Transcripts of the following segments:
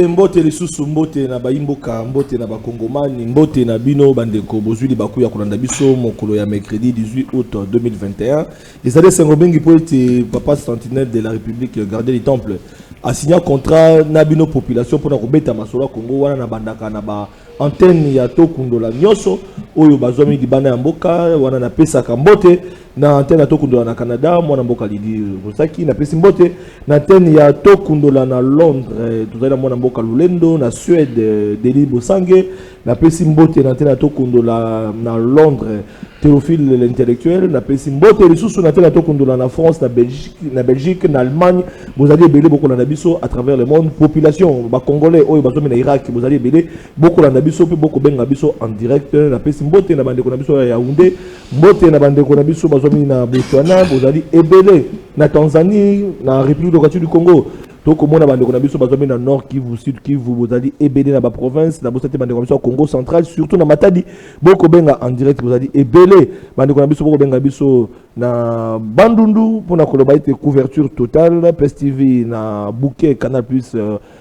Mbote lisusu mbote na baimboka mbote na bakongomani mbote na bino bandeko bozuli bakuya kolanda biso mokolo ya mercredi 18 août 2021 ezali sengo bengi po ete papa sentinelle de la République garder les temples a signé un contrat na bino population pour na kobeta masolo Congo wana na bandaka na ba antenne ya tokundola nyoso oyo bazwami libana ya mboka wana na pesa kambote na antenne ya tokundola na Canada mwana mboka lidi Rosaki na pesi mbote na antenne ya tokundola na Londres tuzali mwana mboka Lulendo na Suède Deli Bosange na pesi mbote na antenne ya tokundola na Londres Théophile l'intellectuel na pesi mbote lisusu na antenne ya tokundola na France na Belgique na Allemagne vous allez belé beaucoup la biso à travers le monde population ba congolais oyo bazomi na Irak vous allez belé beaucoup la biso pe beaucoup benga biso en direct na pesi mbote na bande ko na biso ya Yaoundé mbote na bande ko na biso bazomi na Botswana vous allez ebelé na Tanzanie na République démocratique du Congo donc au monde bande ko na biso bazomi na Nord Kivu Sud Kivu vous allez ebelé na ba province na bosete bande ko na biso Congo central surtout na Matadi beaucoup benga en direct vous allez ebelé bande ko na biso beaucoup benga biso na Bandundu pour na koloba ite couverture totale PES TV na bouquet Canal Plus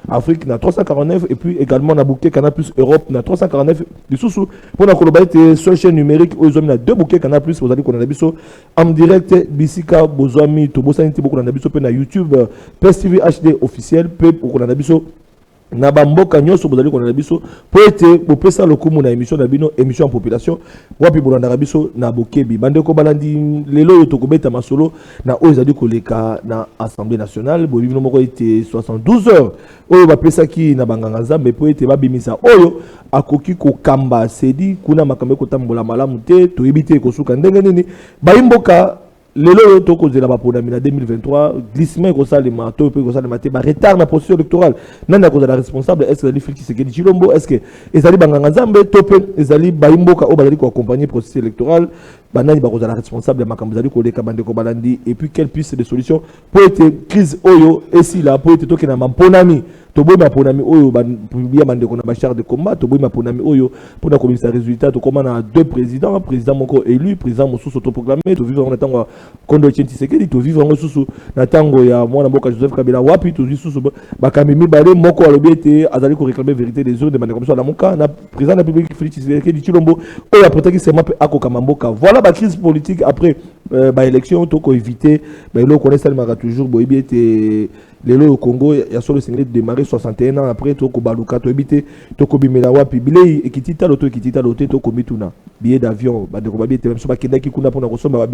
Afrique na 349 et puis également na bouquet Canal Plus Europe na 349 du sous pour na koloba ite seule chaîne numérique aux hommes na deux bouquets Canal Plus vous allez qu'on a biso en direct bisika bozami to bosanité beaucoup na biso pe na YouTube PES TV HD officiel pe pour qu'on a biso na bamboka nyoso bozali ko na biso po ete bopesa lokumu na émission na bino émission en population wapi bolanda biso na bokebi bandeko balandi lelo yo tokobeta masolo na oyo ezali koleka na assemblée nationale bo bino moko ete 72 heures oyo bapesa ki na banganga nzambe po ete babimisa oyo akoki kokamba sedi kuna makambe kotambola malamu te toyebite kosuka ndenge nini baimboka lelo toko zela baponami na 2023 glissement ko salema to pe ko salema te ba retard na processus électoral nana ko la responsable est-ce que les Félix Tshisekedi Tshilombo est-ce que ezali banganga nzambe to pe ezali baimboka o bazali ko accompagner processus électoral banani ba ko la responsable ya makambo zali ko leka bande ko balandi et puis quelle piste de solution pour être crise oyo et si là pour être toke na mamponami to boy maponami oyo ba publier bande ko na ba char de combat to boy maponami oyo pour na komisa résultat to comment na deux présidents président moko élu président mosusu autoproclamé to vivre en temps kondo Tshisekedi to vivre en susu na tango ya mwana mboka Joseph Kabila wapi to susu bakami mibale moko alobi ete azali ko réclamer vérité des autres de bande comme ça la moka na président de la République Félix Tshisekedi Tshilombo oyo apretaki sema pe akokama mboka voilà ba crise politique après ba élection to ko éviter ba elo connaît seulement toujours boyebi ete lelo au Congo ya solo singlet démarrer 61 ans après to ko baluka to éviter to ko bimela wapi bilei ekitita loto to ko mituna billet d'avion ba de ko babi ete même so ba kendaki kuna pona ko somba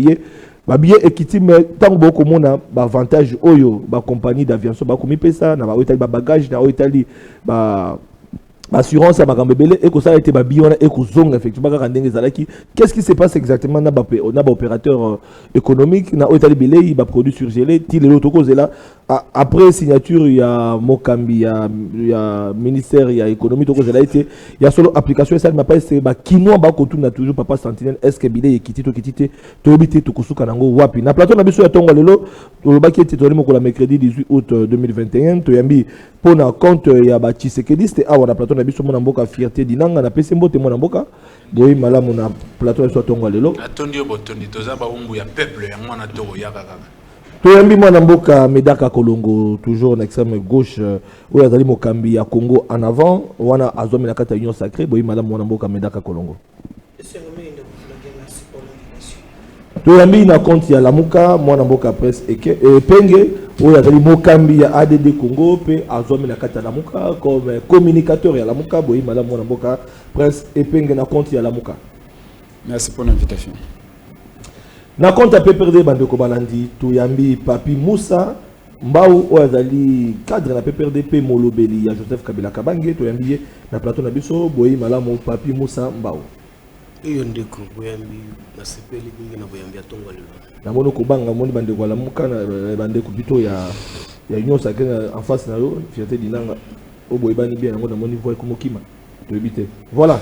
ba billet ekiti mais tant boko mona ba avantage oyo ba compagnie d'avion so ba ko mipesa na ba otali ba bagage na otali ba assurance à Bagambele et que ça a été babiona et que zong effectivement qu'est-ce qui se passe exactement na opérateur économique na Otali Belé il va produit surgelé til l'auto là après signature il y a Mokambi il y a ministère il y a économie to là été il y a solo application ça m'a pas c'est ba kinoa ba ko tuna toujours papa sentinelle est-ce que Belé kitito to obité to kusuka nango wapi na plateau na biso ya tongo lelo to ba ki était tourné ko la mercredi 18 août 2021 to yambi pour na compte ya ba Tshisekedi c'était à na plateau na biso mona mboka fierté dinanga na pesi mbote mona mboka boyi malamu na plateau so tongo lelo atondi obotondi toza ba umbu ya peuple ya mwana toko ya kaka to yambi mwana mboka Medaka Kolongo toujours en extrême gauche oyo azali mokambi ya Congo en avant wana azomi na kata union sacrée boyi malamu mwana mboka Medaka Kolongo to yambi na compte ya Lamuka mwana mboka presse penge oyo azali mokambi ya ADD Congo pe azomi na kata Lamuka comme communicateur ya Lamuka boyi malamu mwana mboka presse epenge na compte ya Lamuka. Merci pour l'invitation. Na compte ya PPRD bandeko balandi to yambi Papi Moussa Mbao oyo azali cadre na PPRD pe molobeli ya Joseph Kabila Kabange to yambi na plateau na biso boyi malamu Papi Moussa Mbao. Iyo ndeko boyambi na sepeli bingi na boyambi atongo lelo. Na mono ko banga moni bandeko la muka na bandeko bito ya union sacrée en face na yo fierté dinanga o boyebani bien na moni voix comme kima to ebité. Voilà.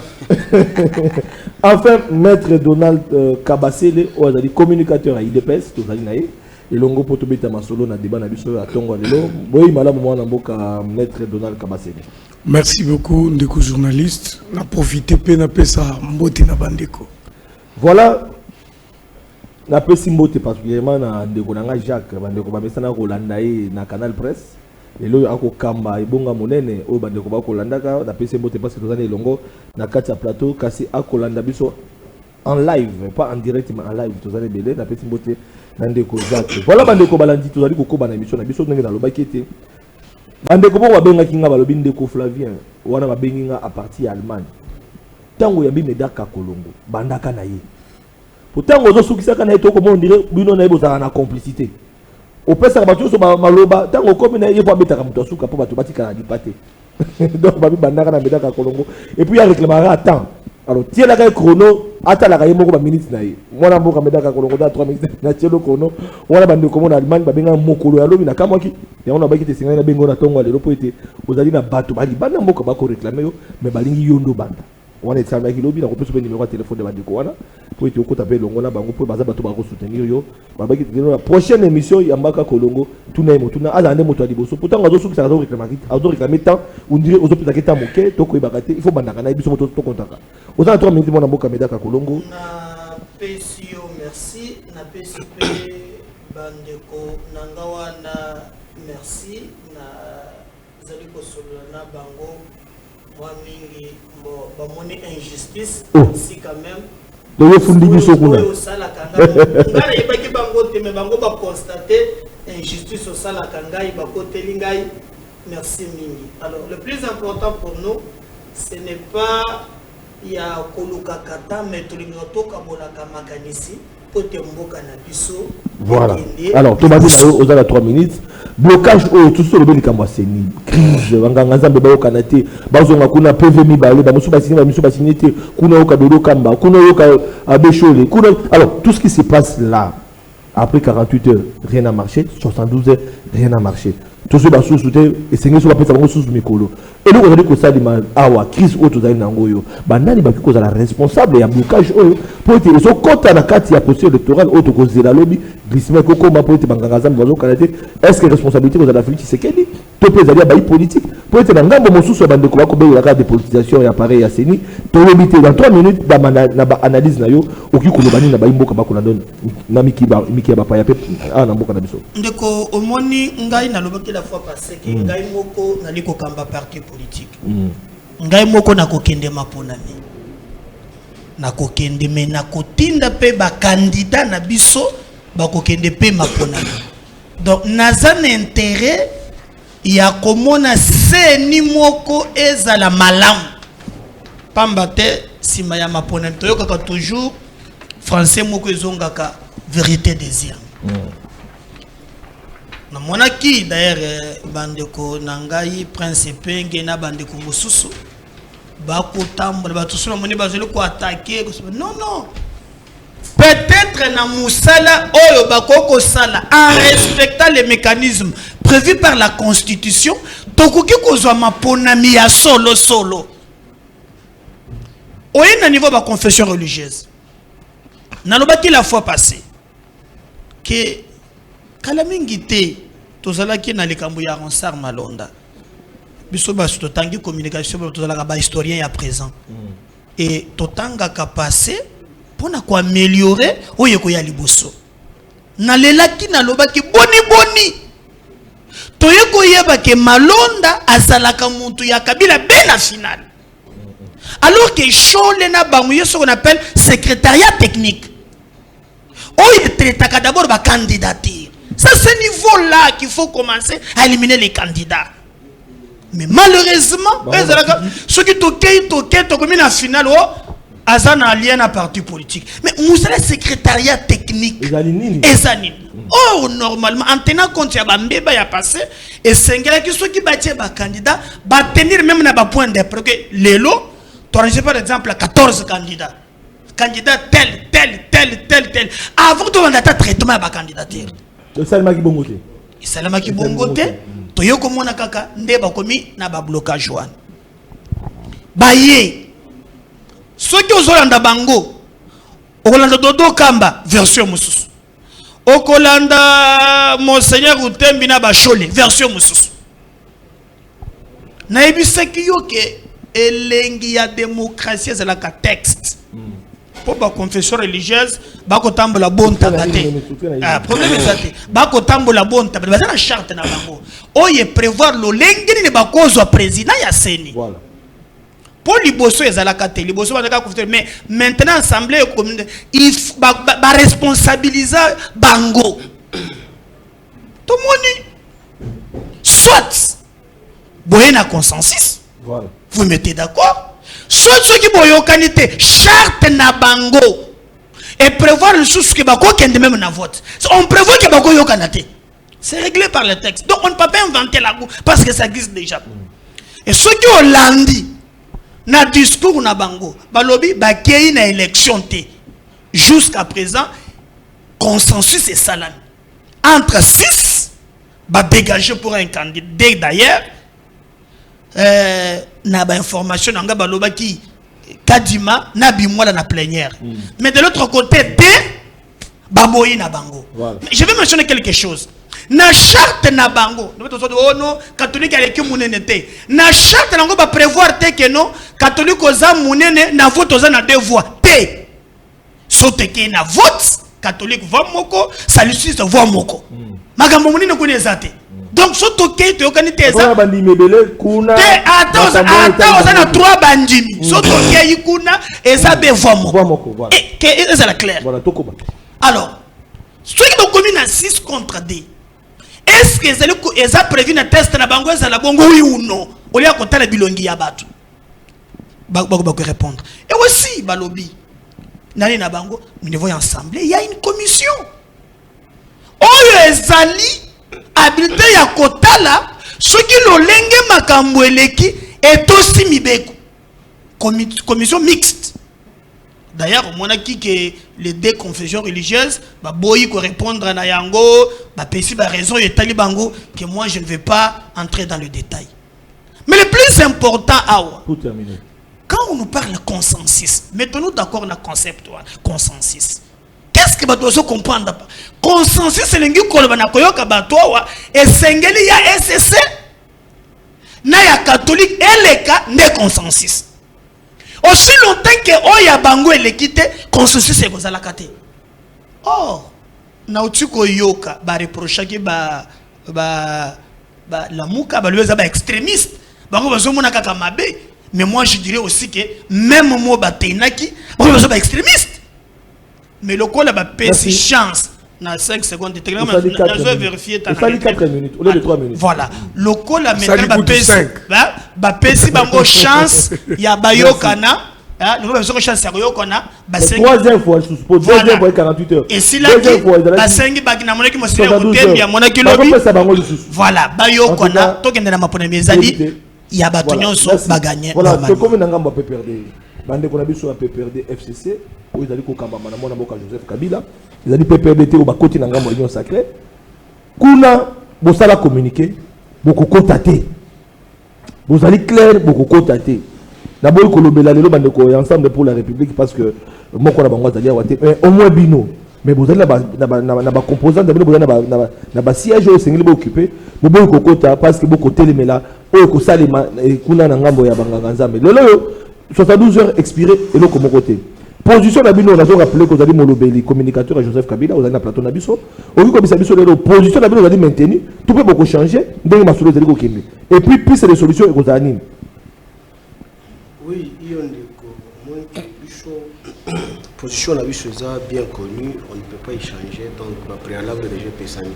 Enfin maître Donald Kabasele o azali communicateur à IDPS to zali na ye elongo poto beta masolo na débat na biso atongo lelo boyi malamu mwana mboka maître Donald Kabasele. Merci beaucoup, ndeko journaliste. Na profité pe na pesa mbote na bandeko. Voilà. Na pesi mbote particulièrement na ndeko nanga Jacques bandeko ba mesana ko landa na Canal Presse. lelo ako kamba ibonga monene o bande ko bakolandaka na pese mbote parce que tozana elongo na kati ya plateau kasi akolanda biso en live pas en direct mais en live tozana belé na pese mbote na ndeko Jacques voilà bande ko balandi tozali ko koba na émission na biso ndenge na lobaki ete bande ko bonga benga kinga balobi ndeko Flavien wana babengi nga à partir ya Allemagne tango ya bimedaka kolongo bandaka na ye pourtant ozo sukisaka na etoko mo ndire bino na ebozala na complicité au pesa bato so maloba tango komi na ye po betaka muto suka po bato batika na dipate donc babi bandaka na medaka kolongo et puis ya réclamera temps alors tiens la chrono ata la kaye moko ba minute na ye mwana mboka medaka kolongo da 3 minutes na tielo chrono wana bande ko na Allemagne babenga mokolo ya lobi na kamwaki ya ona baki te singa na bengo na tongo lelo po ete ozali na bato bali banda mboka bako réclamer yo mais balingi yondo banda wana tsama ki lobi na ko peso be numéro de téléphone de bande ko wana po ete ko taper longo na bango po baza bato ba ko soutenir yo babaki la prochaine émission ya mbaka kolongo tuna imo tuna ala ndé moto aliboso pourtant azo sukisa azo réclamer temps on dirait ozo pesa keta moke to ko ibakate il faut bandaka na biso moto to kontaka oza 3 minutes mona mboka medaka kolongo na PCO merci na PCP bandeko nangawa na merci na zali ko solana bango moi mingi bo ba moni injustice si quand même le fundi biso kuna au sala kanga ngala ibaki bango te me bango ba constater injustice au sala kanga iba côté lingai merci mingi. Alors le plus important pour nous ce n'est pas ya koluka kata mais tulinga toka bolaka makanisi pote mboka na biso voilà alors to bazi na aux à 3 minutes blocage au tout sur le beli kamwa seni crise nganga nzambe ba yokanate bazonga kuna PV mibale ba musu basini te kuna okabelo kamba kuna yoka abeshole kuna alors tout ce qui se passe là après 48 heures rien n'a marché 72 heures rien n'a marché tout ce basu soute et sengé sur la pesa bango sous mikolo et nous on dit que ça dit awa crise auto za nango yo bandani ba kiko za la responsable ya blocage oyo pour être so kota na kati ya procès électoral auto ko zela lobby glissement ko komba pour être banganga zambo bazo kanate est-ce que responsabilité ko za la Félix Tshisekedi to pesa ya bayi politique pour être na ngambo mosusu bande ko ba ko be la dépolitisation ya pareil ya seni to lobité dans 3 minutes na ba analyse na yo okiko lobani na bayi mboka ba ko na don na miki ba pa ya pe na mboka na biso ndeko omoni ngai na lobaki la fois passée que ngai moko naliko kamba parti politique ngai moko na kokende maponami na kokende me na kotinda pe ba candidat na biso ba kokende pe maponami donc nazana intérêt ya komona seni moko ezala malamu pamba te sima ya maponami toyoka toujours français moko ezongaka vérité désir na monaki d'ailleurs bandeko nangai principe ngena bandeko mususu bako tambola batusu na moni bazeli ko attaquer non peut-être na musala oyo bakoko sala en respectant les mécanismes prévus par la constitution tokoki kozwa maponami ya solo oye na niveau ba confession religieuse nalobaki la fois passée que kala mingi te tozalaki na likambo ya Ronsard Malonda biso basu totangi communication tozalaka ba historien ya présent et totanga ka passé pona ko améliorer oyeko ya liboso na lelaki na lobaki boni toyeko yeba ke Malonda azalaka muntu ya kabila bela finale alors que chole na bango yeso qu'on appelle secrétariat technique oye traitaka d'abord ba candidature. C'est ce niveau-là qu'il faut commencer à éliminer les candidats. Mais malheureusement, ceux qui toquent comme une finale, Azan a lien à parti politique. Mais nous sommes le secrétariat technique. Ezanine. Oh, normalement, en tenant compte de Bambé, il y a passé, et c'est que ceux qui battent les candidats, va tenir même dans le point de près. Lélo, tu as par exemple 14 candidats. Candidat tel. Avant de faire traitement à la candidature. Salamaki bongote. Salamaki bongote. Toyoko mona kaka nde bakomi na ba blocage wana. Baye. Soki ozolanda bango. Okolanda Dodo Kamba version mususu. Okolanda Monseigneur Utembi na Bashole version mususu. Na ebiseki yo ke elengi ya démocratie ezalaka texte. pour la confession religieuse, bako tambola bon tabate. Problème est ça. Bako tambola bon tabate. Bazana charte na bango. Oye prévoir le lengeni ne bako zo président ya seni. Voilà. Pour liboso ezalaka te, liboso bazaka confession mais maintenant assemblée commune il ba responsabiliser bango. Tout le monde soit boye na consensus. Voilà. Vous mettez d'accord? Soit ceux qui boyo qualité charte na bango et prévoir le sous que bako kende même na vote. On prévoit que bako yo kanate. C'est réglé par le texte. Donc on ne peut pas inventer la goût parce que ça existe déjà. Et ceux qui ont landi na discours na bango, balobi bakei na élection te. Jusqu'à présent consensus et salam. Entre 6 ba dégager pour un candidat d'ailleurs na ba information nga baloba ki kadima na bimwala na plénière. Mais de l'autre côté baboyi na bango. Voilà. Je vais mentionner quelque chose. Na charte na bango oh non catholique avec munene te na charte nango ba prévoir te que non catholique oza munene na vote oza na 2 voix te sote ke na vote catholique voix moko saluciste voix moko magambo munene ko nezate. Donc surtout que tu as été ça. Attends, on a 3 bandimi. Surtout que tu kuna ezabe vomo. Et que c'est la claire. Alors, ceux qui ont commis 6 contre D. Est-ce que ils ont prévu un test na bango za la bongo oui ou non? Au lieu de compter la bilongi ya batu. Bako répondre. Et aussi balobi. Nani na bango, nous devons ensemble, il y a une commission. Oyo ezali habilité ya kotala ceux qui l'olenge makambo eleki est aussi mibeko commission mixte. D'ailleurs on a qui que les 2 confessions religieuses ba boyi ko répondre na yango ba pesi ba raison et talibango que moi je ne vais pas entrer dans le détail. Mais le plus important pour terminer, quand on nous parle de consensus, mettons-nous d'accord dans le concept consensus. Qu'est-ce que tu dois comprendre? Consensus, c'est l'engi kolobana koyoka batoa et sengeli ya SSC na ya catholique eleka ne consensus. Aussi longtemps que oya bango elekite consensus est kozala kate. Or na utuko yoka ba reprocher ki ba la muka ba lweza ba extrémiste bango bazomona kaka mabe, mais moi je dirais aussi que même mo ba tenaki bango bazo ba extrémiste. Mais le col a pas chance. Dans 5 secondes, je vais vérifier ta 4 minutes, au lieu de 3 minutes. Voilà. Le col a maintenant chance. Il y a Bayokana. Nous avons chance à Bayokana. Troisième fois, je suppose. Deuxième fois, 48 heures. Et si là, Basengi Baginamone qui m'a dit voilà, Bayokana, token de la Maponemi Zali, il y a Batonyon so bagagné. Voilà, c'est comme un engagement peut perdre. Bande qu'on a vu sur un PPRD FCC, où ils allaient au Kambama, mon avocat Joseph Kabila, ils allaient PPRD au Bakoti Nangamo Union Sacrée. Kuna, vous allez communiquer, beaucoup contacter. Vous allez clair, beaucoup contacter. D'abord, Kolobela, les bande ensemble pour la République, parce que moi, on a besoin d'aller à au moins bino. Mais vous allez na composant, vous allez na siège au Sénégal occupé, vous allez contacter parce que beaucoup télémela, au Kosalema, Kuna Nangambo ya Banganzame. 72 heures expirées et l'autre comme côté. Position d'Abino, on a rappelé que vous avez Molobeli, communicateur à Joseph Kabila, vous avez un plateau d'Abisso. Au vu comme ça, position d'Abino, vous avez maintenu, tout peut beaucoup changer, donc ma solution est Kembe. Et puis, plus c'est des solutions et vous anime. Oui, il y a une position d'Abisso bien connue, on ne peut pas y changer, donc ma préalable déjà Pessani.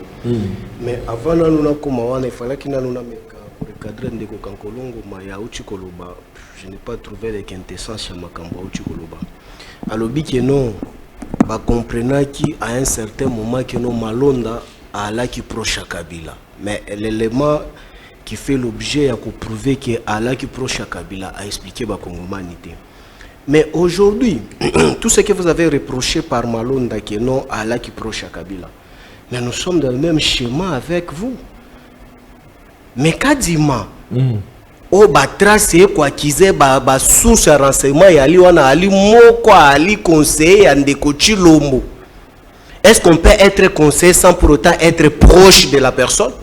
Mais avant, nous avons commencé, il fallait qu'il y ait un cadre de Kokankolongo, Maya Uchikoloba. Je n'ai pas trouvé les quintessences chez Makambo Uchikoloba. Alors, que non, bah comprenant qu'à un certain moment que non Malonda a là qui proche à Kabila. Mais l'élément qui fait l'objet à prouver que Allah qui proche à Kabila a expliqué la Congomanité. Mais aujourd'hui, tout ce que vous avez reproché par Malonda que non Allah qui proche à Kabila, mais nous sommes dans le même schéma avec vous. Mais Kadima, o batrace quoi qu'ils aient ba source à renseignement et ali wana ali moko ali conseiller andeko Chilombo. Est-ce qu'on peut être conseiller sans pour autant être proche de la personne?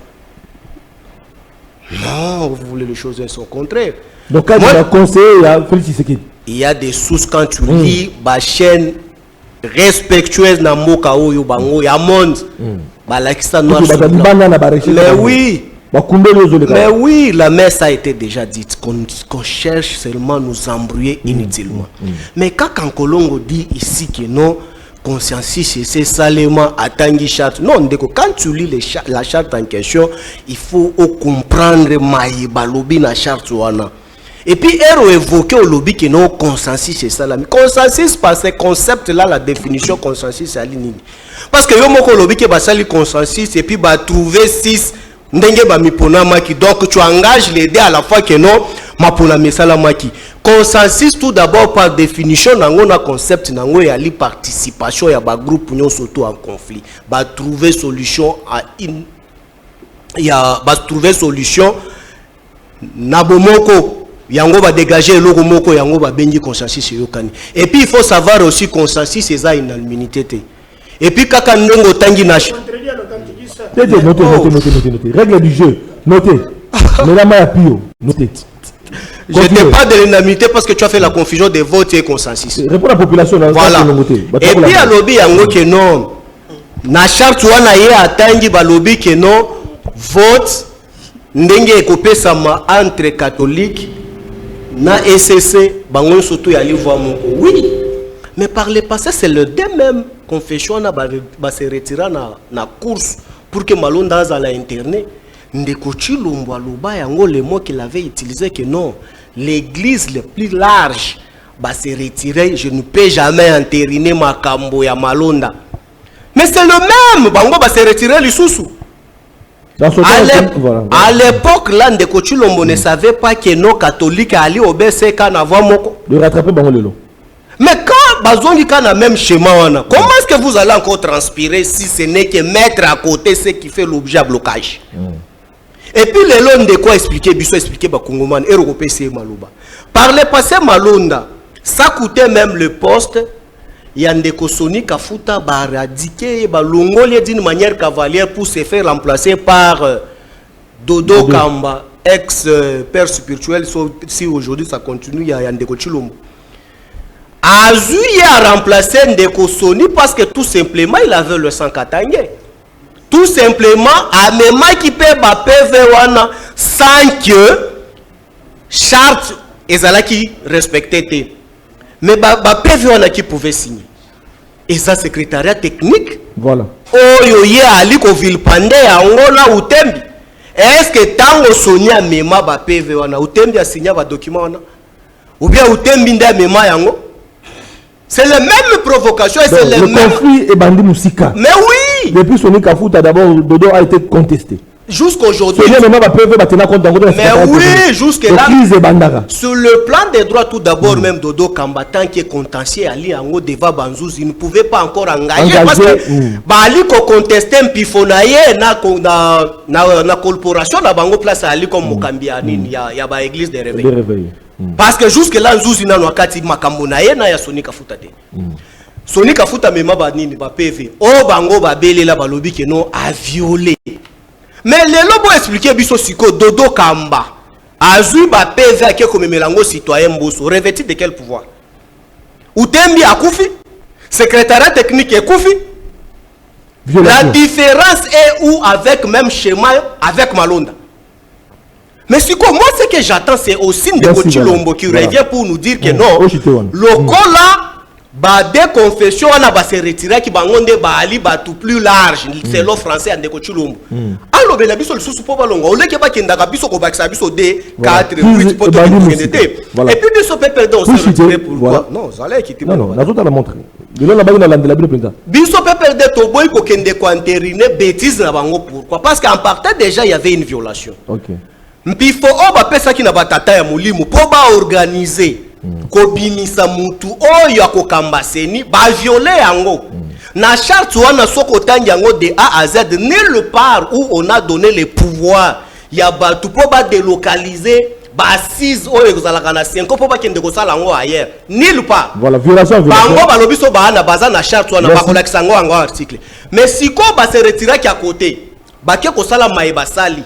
Non, vous voulez les choses sont contraires. Donc quand il a conseillé, il a Félix Tshisekedi. il y a des sources quand tu lis ba chaîne respectueuse na mboka oyo bango ya monde balakisa noir sur blanc. Mais oui, la messe a été déjà dite qu'on cherche seulement à nous embrouiller inutilement. Mais quand Kankolongo dit ici que non, consensus c'est seulement à Tanguy charte. Non, quand tu lis la charte en question, il faut comprendre maïba lobby na charte wana. Et puis elle évoqué au lobby que non consensus c'est ça. Consensus parce que concept là la définition consensus c'est aligné. Parce que yo moko lobby que ba sali consensus et puis ba trouver 6 ndenge ba mipona maki, donc tu engages les deux à la fois que non mapona mesala maki. Consensus tout d'abord par définition nango na concept nango ya li participation ya ba groupe nyon surtout en conflit ba trouver solution à une ya ba trouver solution na bomoko yango ba dégager eloko moko yango ba bengi consensus yokani. Et puis il faut savoir aussi consensus c'est ça une unanimité. Et puis kaka ndongo tangi na notez. Règle du jeu, notez. Mais la main à pio, notez. Je n'ai pas de l'unanimité parce que tu as fait la confusion des votes et consensus. Réponds à la population. Voilà. Et puis à lobby yango que non. Na charte wana ye atangi ba lobby que non vote ndenge ekopesa ma entre catholique na SCC bango surtout ya livre moko. Oui. Mais par le passé c'est le deux même confession na ba se retirer na course pour que Malonda à l'internet. Ndeko Chilombo aloba yango le mot qu'il avait utilisé que non, l'église le plus large va se retirer, je ne peux jamais entériner ma cambo ya Malonda. Mais c'est le même, bango va se retirer les sous. À l'époque là, Ndeko Chilombo ne savait pas que nos catholiques allaient au BC quand avoir moko. De rattraper bango lelo. Mais quand Bazongi a même schéma, comment est-ce que vous allez encore transpirer si ce n'est que mettre à côté ce qui fait l'objet à blocage? Et puis les lois de quoi expliquer, Bissot expliquer Bakongoman et Européen Malouba. Par le passé Malonda, ça coûtait même le poste. Yandeko Soni Kafuta ba radiquer ba longolé d'une manière cavalière pour se faire remplacer par Dodo Kamba, ex-père spirituel. Si aujourd'hui ça continue, il y a Yandeko Chilombo. Azu a remplacé Ndeko Soni parce que tout simplement il avait le sang katangé. Tout simplement, à même qui peut PV wana sans que charte ezalaki respecté. Mais PV wana qui pouvait signer. Et ça secrétariat technique. Voilà. Oyo ye ali ko vilpande ya ngona utembi. Est-ce que tango Sonia mema PV wana utembi a signé ba document wana? Ou bien utembi nda mema yango? C'est la même provocation et c'est le même conflit est bandit Moussika. Mais oui. Depuis Soni Kafuta d'abord Dodo a été contesté. Jusqu'aujourd'hui. Mais oui, jusque-là. Sur le plan des droits, tout d'abord, même Dodo Kambatant qui est contentieux, Ali Ango Deva Banzouz, il ne pouvait pas encore engager parce que Bali ko contesté un pifonaye na corporation na bango place Ali comme Mokambiani, il y a ba église des réveils. Parce que jusque-là, Nzouzi na wakati makambonaye na ya Soni Kafuta de. Soni Kafuta mema ba nini ba PV. O bango ba belela ba lobi que non a violé. Mais les lobos expliquer biso siko Dodo Kamba azui ba PV qui comme melango citoyen Mbosso revêtu de quel pouvoir? Utembi akufi, secrétariat technique akufi. La différence est où avec même schéma avec Malonda. Mais siko moi ce que j'attends c'est aussi Ndeko Chilombo qui revient pour nous dire que non le cola ba des confessions on a se retirer qui bangonde ba ali ba tout plus large c'est l'offre français Ndeko Chilombo allo bela biso le sous pas longa o leke ba kenda biso ko bakisa biso de 4 8 potes et puis biso peut perdre on se retirer pourquoi non ça allait quitter non na tout à la montrer de là ba na la Bible biso peut perdre to boy ko kende ko entériner bêtise na bango pourquoi parce qu'en partant déjà il y avait une violation. OK. Mpifo oba pesa ki na batata ya mulimo po ba organiser kobimisa mutu oyo akokambaseni ba violer yango na charte wana soko tangi yango de A à Z nulle part où on a donné les pouvoirs ya batu po ba délocaliser ba assise oyo kozalaka na 5 po ba kende ko sala ngo ailleurs nulle part. Voilà violation bango ba lobiso ba na baza na charte wana ba kolakisa ngo ngo article mais siko ba se retirer ki à côté ba ke ko sala maïba sali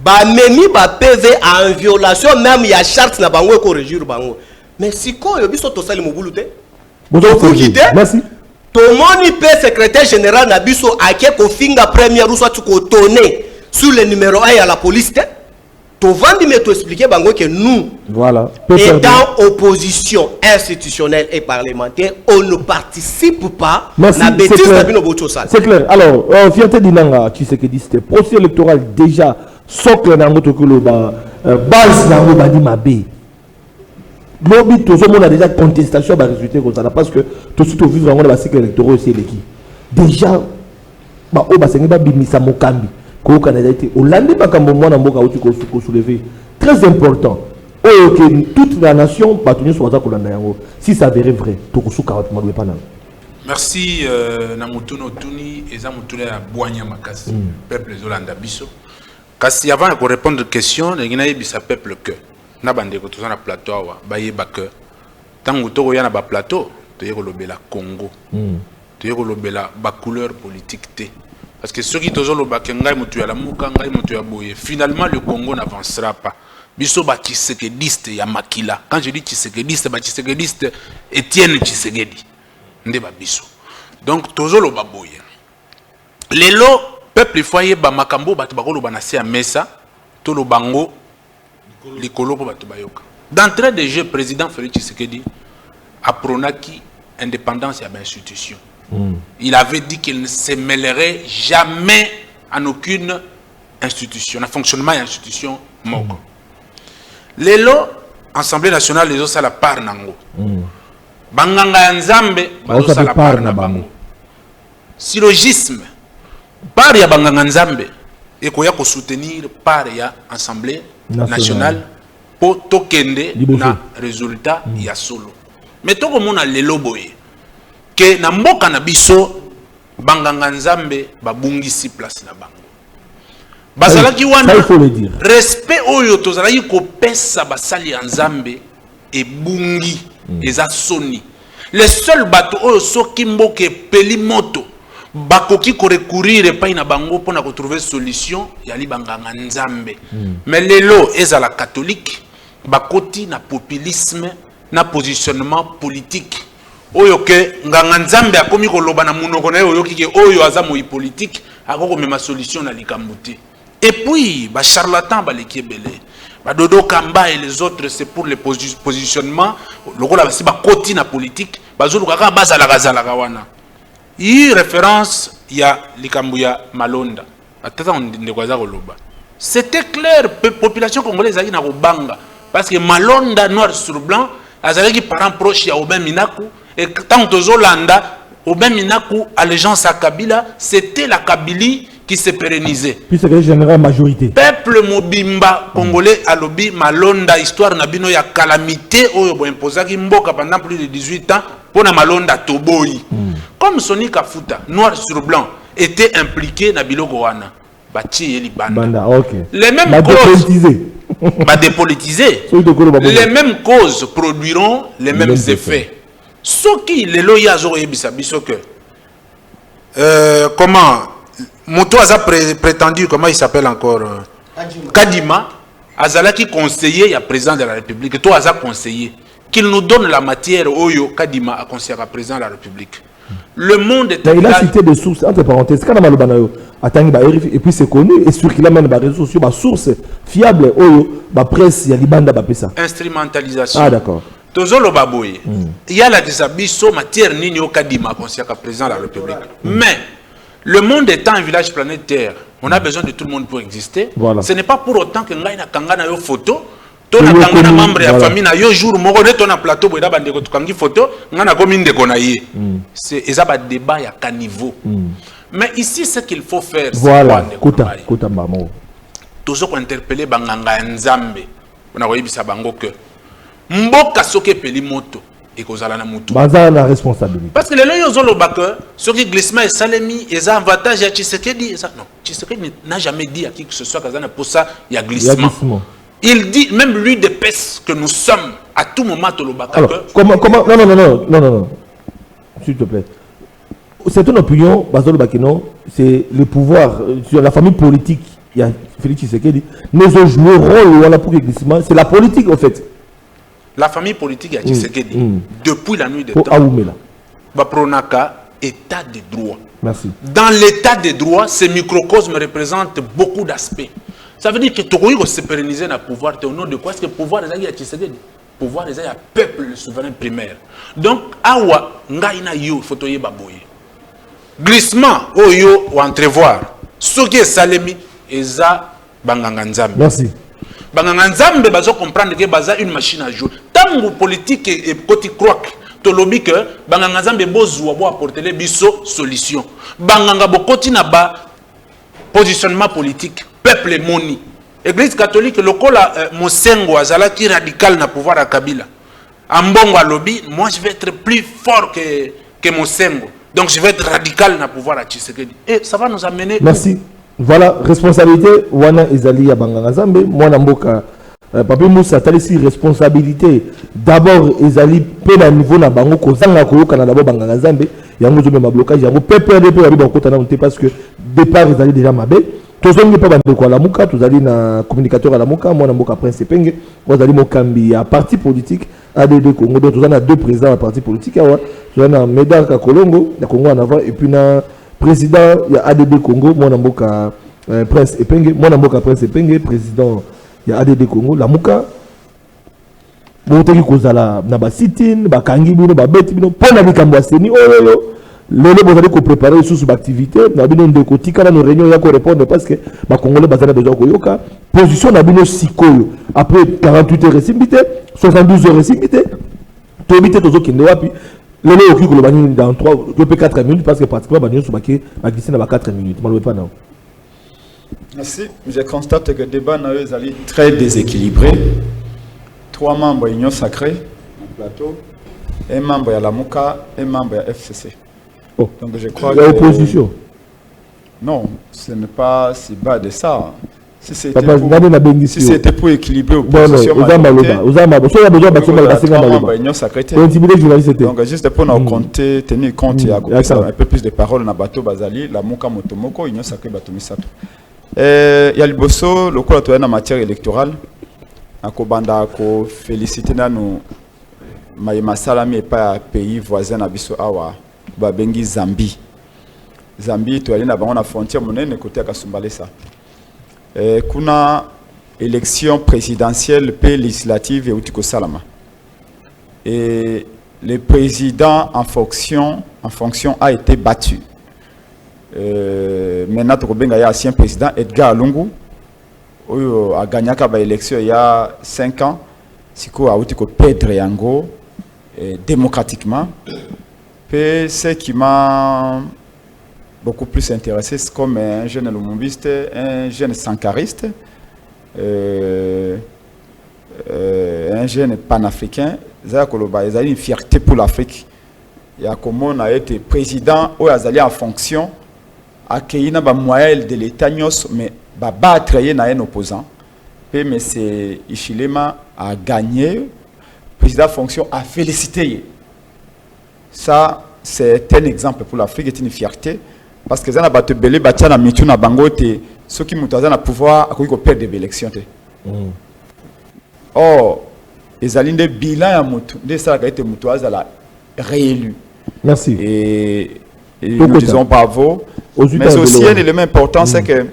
ba memi ba PV en violation même ya charte na bango ko régir bango. Mais si quoi, il y a biso to sali mobulu te. Merci. Tomoni pe secrétaire général na biso ake ko finga première ou soit ko tourner sur le numéro 1 à la police te. To vandi me to expliquer bango que nous voilà. Étant opposition institutionnelle et parlementaire, on ne participe pas à la bêtise de Bino Bocho Sal. C'est clair. Alors, fierté d'Inanga, tu sais que dit procès électoral déjà socle dans notre base dans le badi mabé. Lobby tout le monde a déjà contestation à résultat comme ça parce que tout de suite au vivre dans le cycle électoral c'est l'équipe. Déjà bah au bassin ba bimisa mokambi ko Canada été au lundi ba kambo mwana mboka uti ko soulever très important. Oh que toute la nation ba tenir sur ça kolanda yango si ça avéré vrai to ko suka wat malwe pana. Merci na mutuno tuni eza mutule ya boanya makasi peuple zolanda biso. Kasi avant de répondre aux questions, il y a un peuple que na bande ko tozana plateau wa bayeba que tango to ya na ba plateau to yeko lobela Congo. To yeko lobela ba couleur politique té. Parce que ceux qui tozo lobaka ngai mutu ya la muka ngai mutu ya boye. Finalement le Congo n'avancera pas. Biso ba Tshisekediste ya makila. Quand je dis Tshisekediste, ba Tshisekediste Étienne Tshisekedi. Nde ba biso. Donc tozo loba boye. Lelo peuple foyer ba makambo batu bakolo banase ya mesa to lo bango likolo po batu bayoka. D'entrée de jeu président Félix Tshisekedi a pronaki indépendance ya ba institution. Il avait dit qu'il ne se mêlerait jamais en aucune institution, en fonctionnement et institution moko. Lelo Assemblée nationale les autres à la part nango. Banganga nzambe bazo à la part na bango. Syllogisme par ya banganga nzambe et koya ko soutenir par ya Assemblée nationale pour tokende na résultat ya solo. Mais toko mona lelo boye que na mboka na biso banganga nzambe babungisi place na bango. Bazalaki wana respect oyo tozalaki ko pesa basali ya nzambe e bungi eza soni. Le seul bateau oyo soki mboke peli moto bakoki ko recourir pa ina bango pona ko trouver solution ya li banganga nzambe. Mais lelo ezala catholique bakoti na populisme na positionnement politique. Oyo ke nganga nzambe akomi ko loba na munoko na oyo kike oyo aza moi politique akoko mema solution na likambuti. Et puis ba charlatan ba lekebele ba dodo kamba et les autres c'est pour le positionnement lokola basi ba koti na politique bazulu kaka bazala kazala kawana. I référence ya likambu ya Malonda atata ndekwaza koloba. C'était clair population congolaise aki na kobanga parce que Malonda noir sur blanc azalaki parent proche ya Aubin Minaku et tant tozolanda Aubin Minaku allégeance à Kabila c'était la Kabylie qui se pérennisait. Puis c'est la générale majorité. Peuple mobimba congolais a lobby Malonda histoire nabino ya calamité oyo bo imposaki mboka pendant plus de 18 ans pour na Malonda toboyi. Comme Soni Kafuta noir sur blanc était impliqué na biloko wana bati yeli banda. Okay. Les mêmes causes dépolitisé. Les mêmes causes produiront les mêmes effets. Ce qui les loyers ont biso que comment Moto a prétendu, comment il s'appelle encore Kadima, Azalaki conseiller, il y a président de la République, toi Azak conseiller, qu'il nous donne la matière, Oyo Kadima a conseiller à président de la République. Le monde est... Il a cité des sources, entre parenthèses, et puis c'est connu, et sûr qu'il a même des réseaux sociaux, des sources fiables, Oyo, la presse, il y a l'Ibanda, instrumentalisation. Ah d'accord. Tozolo baboye. Il y a la désabisso matière nini au Kadima conseiller à président de la République. Mais le monde étant un village planétaire, on a besoin de tout le monde pour exister. Voilà. Ce n'est pas pour autant que Ngaïna Kangana yo photo, ton a Kangana membre de la famille na yo jour moko ne ton a plateau boida bande ko tukangi photo, ngana commune de konaye. C'est ezaba débat ya caniveau. Mais ici ce qu'il faut faire voilà, kota mamo. Toujours ko interpeller banganga nzambe. On a oyebisa bango que mboka soke peli moto. Et qu'on a la responsabilité. Parce que les gens ont ce qui glissement et salemi, ils ont avantage à Tshisekedi. Non, Tshisekedi n'a jamais dit à qui que ce soit pour ça, il y a glissement. Il dit, même lui de peste que nous sommes, à tout moment, comment, non, s'il te plaît. C'est une opinion, Bazolo Bakino, c'est le pouvoir, sur la famille politique, il y a Félix Tshisekedi, nous ont joué le rôle pour le glissement, c'est la politique en fait. la famille politique à Tshisekedi, depuis la nuit des Pour temps, Aoumela. va pronaka état de droit. Merci. Dans l'état de droit, ce microcosme représente beaucoup d'aspects. Ça veut dire que tu peux se pérenniser dans le pouvoir. Au nom de quoi? Est-ce que le pouvoir est à Tshisekedi? Le pouvoir est à peuple, le souverain primaire. Donc, awa, ngaina yo, faut y baboye. Glissement, oyo, ou entrevoir. Ce qui est salemi, eza banganganzambe. Merci. Banganganzambe, bazo comprendre que baza une machine à jouer. Tant que politique et côté croque, to lobby que banganganzambe bozwa bo apporter les biso solution. Banganga bokoti na ba positionnement politique, peuple moni. Église catholique, le kola Mosengo azala qui radical na pouvoir à Kabila. Ambongo à lobby, moi je vais être plus fort que Mosengo. Donc je vais être radical dans le pouvoir à Tshisekedi. Et ça va nous amener... Merci. Voilà, responsabilité, wana ezali ya banganga zambe, mwana mboka, Papi Moussa, t'as ici responsabilité. D'abord, ezali pe na niveau na bango, kozanga koyoka na d'abord banganga zambe, yango zo mema blocage, yango PPRD yabi bakota na monte parce que départ ezali déjà mabe. Tozongi pa bande ko la muka, tozali na communicateur à la muka, mwana mboka Prince Penge, ozali mokambi ya parti politique ADD Congo, donc tozana deux présidents à parti politique, tozana Médard Kakolongo, na Congo en avant, et puis na président ya ADD Congo, mwana mboka Prince Epenge, mwana mboka Prince Epenge, président ya ADD Congo, la muka boteki kozala na ba sit-in, ba kangi bino, ba beti bino, pona likambo ya seni oyo. Lelo bozali ko préparer sous activité na bino ndeko tika na réunion ya ko répondre parce que ba congolais bazana besoin ko yoka position na bino sikoyo après 48 heures simbité 72 heures simbité to bité tozo kende wapi lelo oki ko lobani dans 3 ou 4 minutes parce que pratiquement ba nyo so ba glissé na ba 4 minutes malobé pas non. Merci. Je constate que le débat est très déséquilibré. 3 membres de l'Union sacrée, un plateau, un membre de la MOUCA, un membre de la FCC. Oh. Donc je crois que... L'opposition. Non, ce n'est pas si bas de ça. Si c'était pour équilibrer l'opposition, donc juste pour nous compter, tenir compte, il y a un peu plus de paroles dans le bateau Bazali, la MOUCA Motomoko, l'Union sacrée Batomisato. Il y a le bosso, le coup en matière électorale. Akobanda ko féliciter nous Maïma Salami et pas pays voisin na biso awa babengi Zambie. Zambie to ali na bango na frontière monene côté ya Kasumbalesa. Kuna élection présidentielle et législative et utiko salama. Et le président en fonction a été battu. Maintenant to benga ya ancien président Edgar Lungu a gagné l'élection il y a 5 ans. Siko a été perdre yango démocratiquement. Et ce qui m'a beaucoup plus intéressé, c'est comme un jeune lumumbiste, un jeune sankariste, un jeune panafricain. Il y a une fierté pour l'Afrique. Il y a comme on a été président ou en fonction, accueilli dans le moyen de l'État, mais battre un opposant. Et M. Ichilema a gagné, président de fonction a félicité. Ça, c'est un exemple pour l'Afrique, c'est une fierté. Parce que ça n'a pas de belé, batia na mitu na bangote, ceux qui m'ont na pouvoir à quoi perdre des élections. Or, les alliés de bilan à mutu, de ça a été mutuaz à la réélu. Merci. Et nous disons bravo. Mais aussi un élément important, c'est que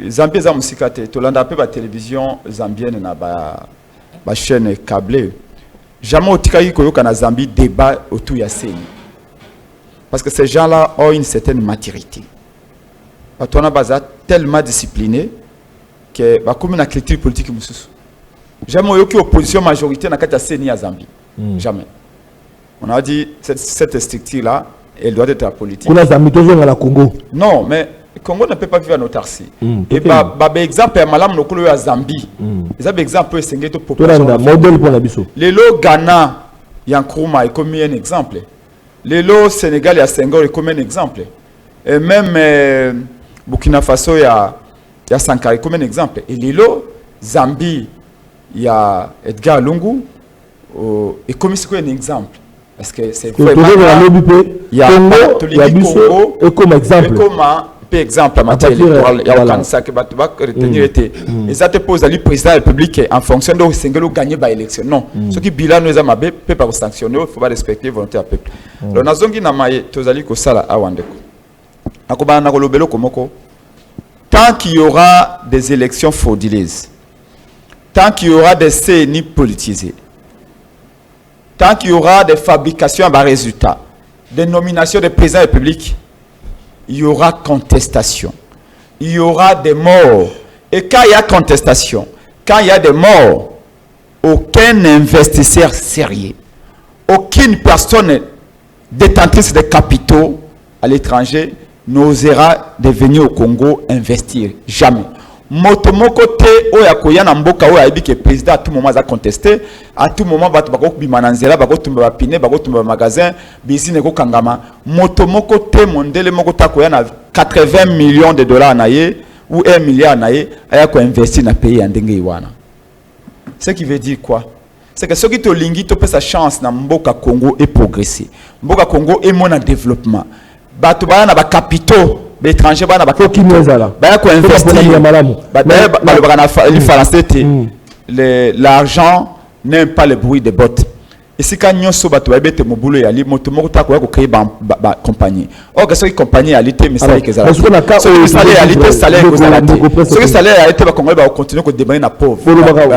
Zambie za musikate, tolanda pe ba télévision zambienne na ba chaîne câblée. Jamais otikaki koyoka na Zambie débat autour ya CENI. Parce que ces gens-là ont une certaine maturité. On a basé tellement discipliné que bah comme une culture politique mususu. Jamais oyoki opposition majorité na kati ya CENI à Zambie. Jamais. On a dit cette structure-là, elle doit être politique. Kuna Zambie toujours la Congo. Non, mais le Congo ne peut pas vivre en autarcie. Et par exemple, malam no kolo ya Zambie. Exemple exemple esengé to population. Modèle pour la biso. Les lots Ghana, Yankouma est comme un exemple. Les lots Sénégal et Senghor est comme un exemple. Et même Burkina Faso il y a Sankara comme un exemple. Et les lots Zambie, il y a Edgar Lungu et comme c'est un exemple. Parce que c'est vraiment il y a Congo et comme exemple. par exemple en matière électorale, il y a aucun ça que tu vas retenir. Et ça te pose à lui président de la République en fonction de ce que gagner par élection. Non. Ce qui bilan nous a mabé, peut pas sanctionner, il faut pas respecter la volonté du peuple. Donc, nous avons dit que nous allons ça à Wandeko. Tant qu'il y aura des élections frauduleuses, tant qu'il y aura des CNI politisés, tant qu'il y aura des fabrications à bas résultats, des nominations de présidents de la République, il y aura contestation. Il y aura des morts. Et quand il y a contestation, quand il y a des morts, aucun investisseur sérieux, aucune personne détentrice de capitaux à l'étranger n'osera de venir au Congo investir. Jamais. Motomoko te oya koya na mboka oya ebi ke président à tout moment a contesté, à tout moment bato bako bimananzela bako tumba ba pine bako tumba magasin bizine ko kangama motomoko te mondele moko ta koya na 80 millions de dollars na ye ou 1 milliard na ye aya ko investir na pays ya ndenge iwana. Ce qui veut dire quoi? C'est que ceux qui te lingi te pesa chance na mboka Congo et progresser. Mboka Congo est mon développement. Bato ba na ba capitaux l'étranger bana ba ko investir l'argent n'aime pas le bruit des bottes. Et si quand nous sommes bato bete mobulo ya li moto moko ta ko créer ba compagnie. Or que cette compagnie a l'été mais ça que ça. Ce salaire a l'été salaire que ça. Ce salaire a été ba Congolais ba continuer ko démarrer na pauvre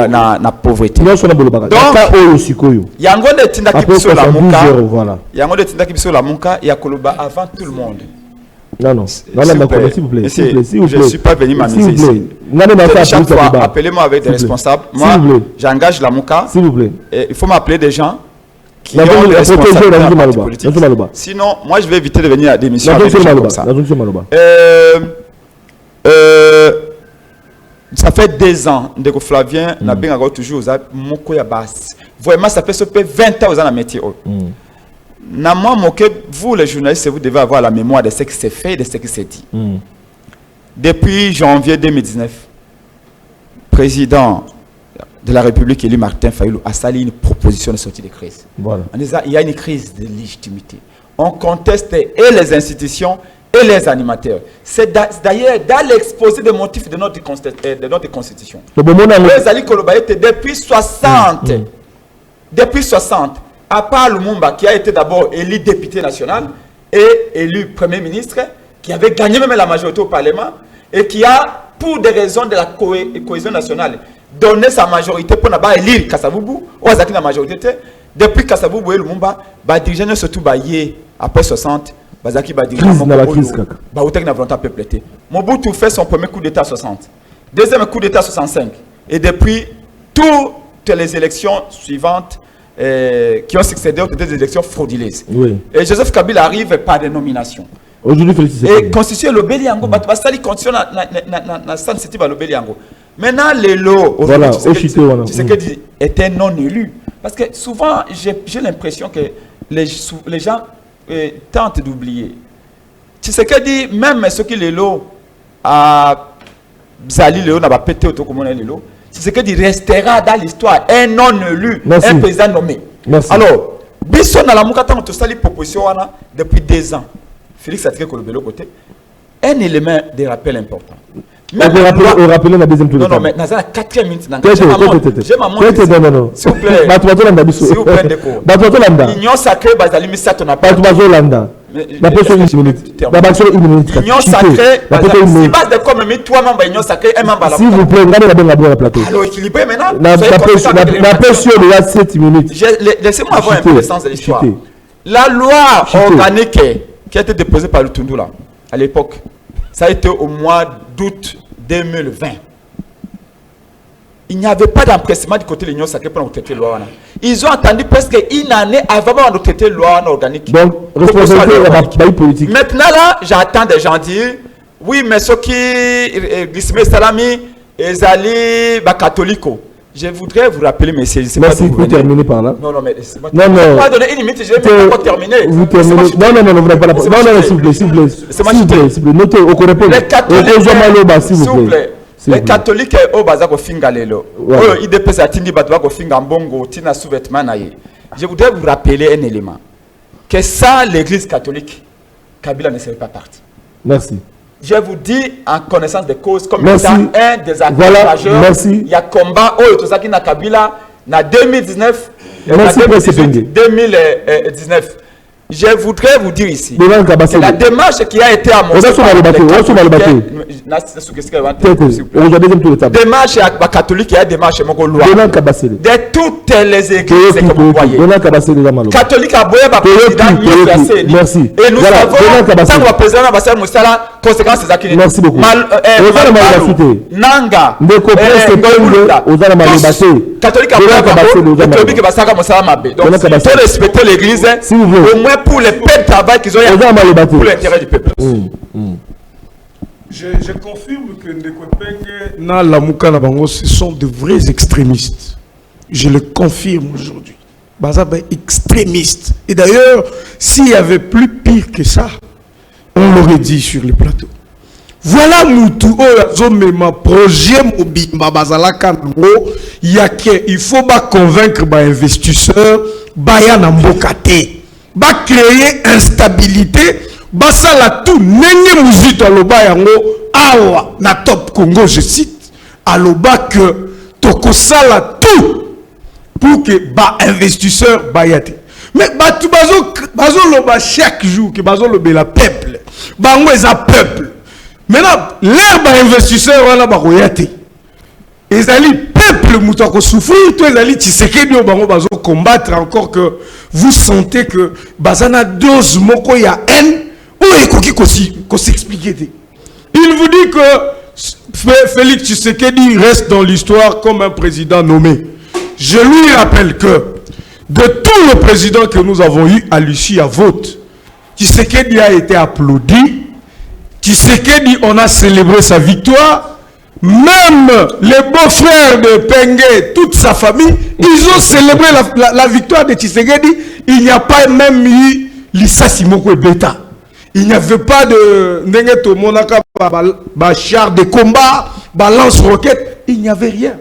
na pauvreté. Donc yango de tinda ki biso la muka. Yango de tinda ki biso la muka ya koloba avant tout le monde. Non, s'il vous plaît. Je ne suis pas venu m'amuser ici. Chaque fois, appelez-moi avec des responsables. Moi, j'engage la Mouka. S'il vous plaît. Il faut m'appeler des gens qui ont des responsabilités politiques. Sinon, moi, je vais éviter de venir à des missions comme ça. Ça fait 2 ans que Flavien n'a bien toujours vraiment, ça fait 20 ans aux ans métier. Vous les journalistes, vous devez avoir la mémoire de ce qui s'est fait et de ce qui s'est dit. Depuis janvier 2019, président de la République élu Martin Fayulu a sali une proposition de sortie de crise. Voilà. En disant il y a une crise de légitimité. On conteste et les institutions et les animateurs. C'est d'ailleurs dans l'exposé des motifs de notre constitution. Depuis 60, depuis 60, à part Lumumba qui a été d'abord élu député national et élu premier ministre, qui avait gagné même la majorité au Parlement et qui a, pour des raisons de la cohésion nationale, donné sa majorité pour n'avoir élire Kassavubu, ou Azaki la majorité. Depuis Kassavubu et Lumumba, dirigeants surtout après 60, Bazaki dirigeant na volonté peuplée. Mobutu fait son premier coup d'état 60, deuxième coup d'état 65 et depuis toutes les élections suivantes qui ont succédé aux des élections frauduleuses. Oui. Et Joseph Kabila arrive par des nominations. Aujourd'hui, et constituer le Béliango, ça constitue na San City le Béliango. Maintenant, les lots, tu sais que était non élu. Parce que souvent, j'ai l'impression que les gens tentent d'oublier. Tu sais que dit, même ceux qui les lots à Zali, Léo n'a pas pété auto comme on est les lots. C'est ce qu'il restera dans l'histoire un non élu, un président nommé. Merci. Alors, Bisson à la Moukata, on a tous proposition depuis 2 ans. Félix a tiré le côté. Un élément de rappel important. Même on rappelle la deuxième tour. Non, mais dans la 4e minute, j'ai ma montre. S'il vous plaît. S'il vous plaît, l'Union sacrée, Bazali Missa, on n'a pas. La personne une minute. L'Union sacrée, si base de comme toi, membre l'Union sacrée, un membre à la s'il vous plaît, regardez la plateau. Alors équilibré maintenant. La personne de 7 minutes. Laissez-moi avoir un peu le sens de l'histoire. La loi organique qui a été déposée par le Tundula à l'époque, ça a été au mois d'août 2020. Il n'y avait pas d'empressement du côté de l'Union sacrée pour nous traiter la loi. Ils ont attendu presque une année avant de traiter la loi organique. Donc, responsabilité politique. Maintenant, là, j'attends des gens dire oui, mais ceux qui Gisme Salami et Zali catholico. Je voudrais vous rappeler, messieurs. Merci pour terminer par là. Non, mais non. Pas donner une limite, je vais pas terminer. Vous terminez. Non, vous n'avez pas la parole. Non, s'il vous plaît. Notez, on répond. Les catholiques au bazako fingalelo. Ils dépassent à Tindi Batouako Fingambongo, Tina sous-vêtement. Je voudrais vous rappeler un élément. Que ça, l'église catholique, Kabila ne serait pas parti. Merci. je vous dis en connaissance de cause, comme Merci. étant un des acteurs Voilà, majeurs, merci. il y a combat, oh, tout ça qui n'a Kabila, en 2019, Merci, en Président. 2019. Je voudrais vous dire ici, Devant que la démarche qui a été amorcée démarche à catholique, il y a démarche mon loi de toutes les églises que vous voyez. Catholique a boyé merci. Et nous savons tant que le président va Moussala conséquences des merci beaucoup. Nanga catholique a boyé que Basaka Moussala Mabé. Donc il faut respecter l'église au moins pour le peu de travail qu'ils ont pour l'intérêt du peuple. Je confirme que Ndekwepenge na Lamuka na bango, ce sont de vrais extrémistes. Je le confirme aujourd'hui. Bazaba extrémistes. Et d'ailleurs, s'il y avait plus pire que ça, on l'aurait dit sur le plateau. Voilà Moutou ma projet Mobimba Bazalaka Nango, il faut convaincre les investisseurs, Bayana Mbokate. Va créer instabilité, ça la tout nenye muzito aloba yango awa na Top Congo, je cite, aloba que tokosala tout pour que ba investisseur bayate. Mais tout bazo loba chaque jour que bazo lobe la peuple, bango eza peuple. Maintenant l'air ba investisseur wana ba koyate. Ezali peuple moutako souffrir, tout ezali Tshisekedi o bango bazo combattre encore que vous sentez que bazana dose moko ya haine ou ekoki ko s'expliquer. Il vous dit que Félix Tshisekedi reste dans l'histoire comme un président nommé. Je lui rappelle que de tous les présidents que nous avons eu à l'issue à vote, Tshisekedi a été applaudi. Tshisekedi, on a célébré sa victoire. Même les beaux-frères de Penge, toute sa famille, ils ont célébré la victoire de Tshisekedi. Il n'y a pas même eu l'Issasimoko et Beta. Il n'y avait pas de Nengeto Monaka, char de combat, lance-roquette. Il n'y avait rien.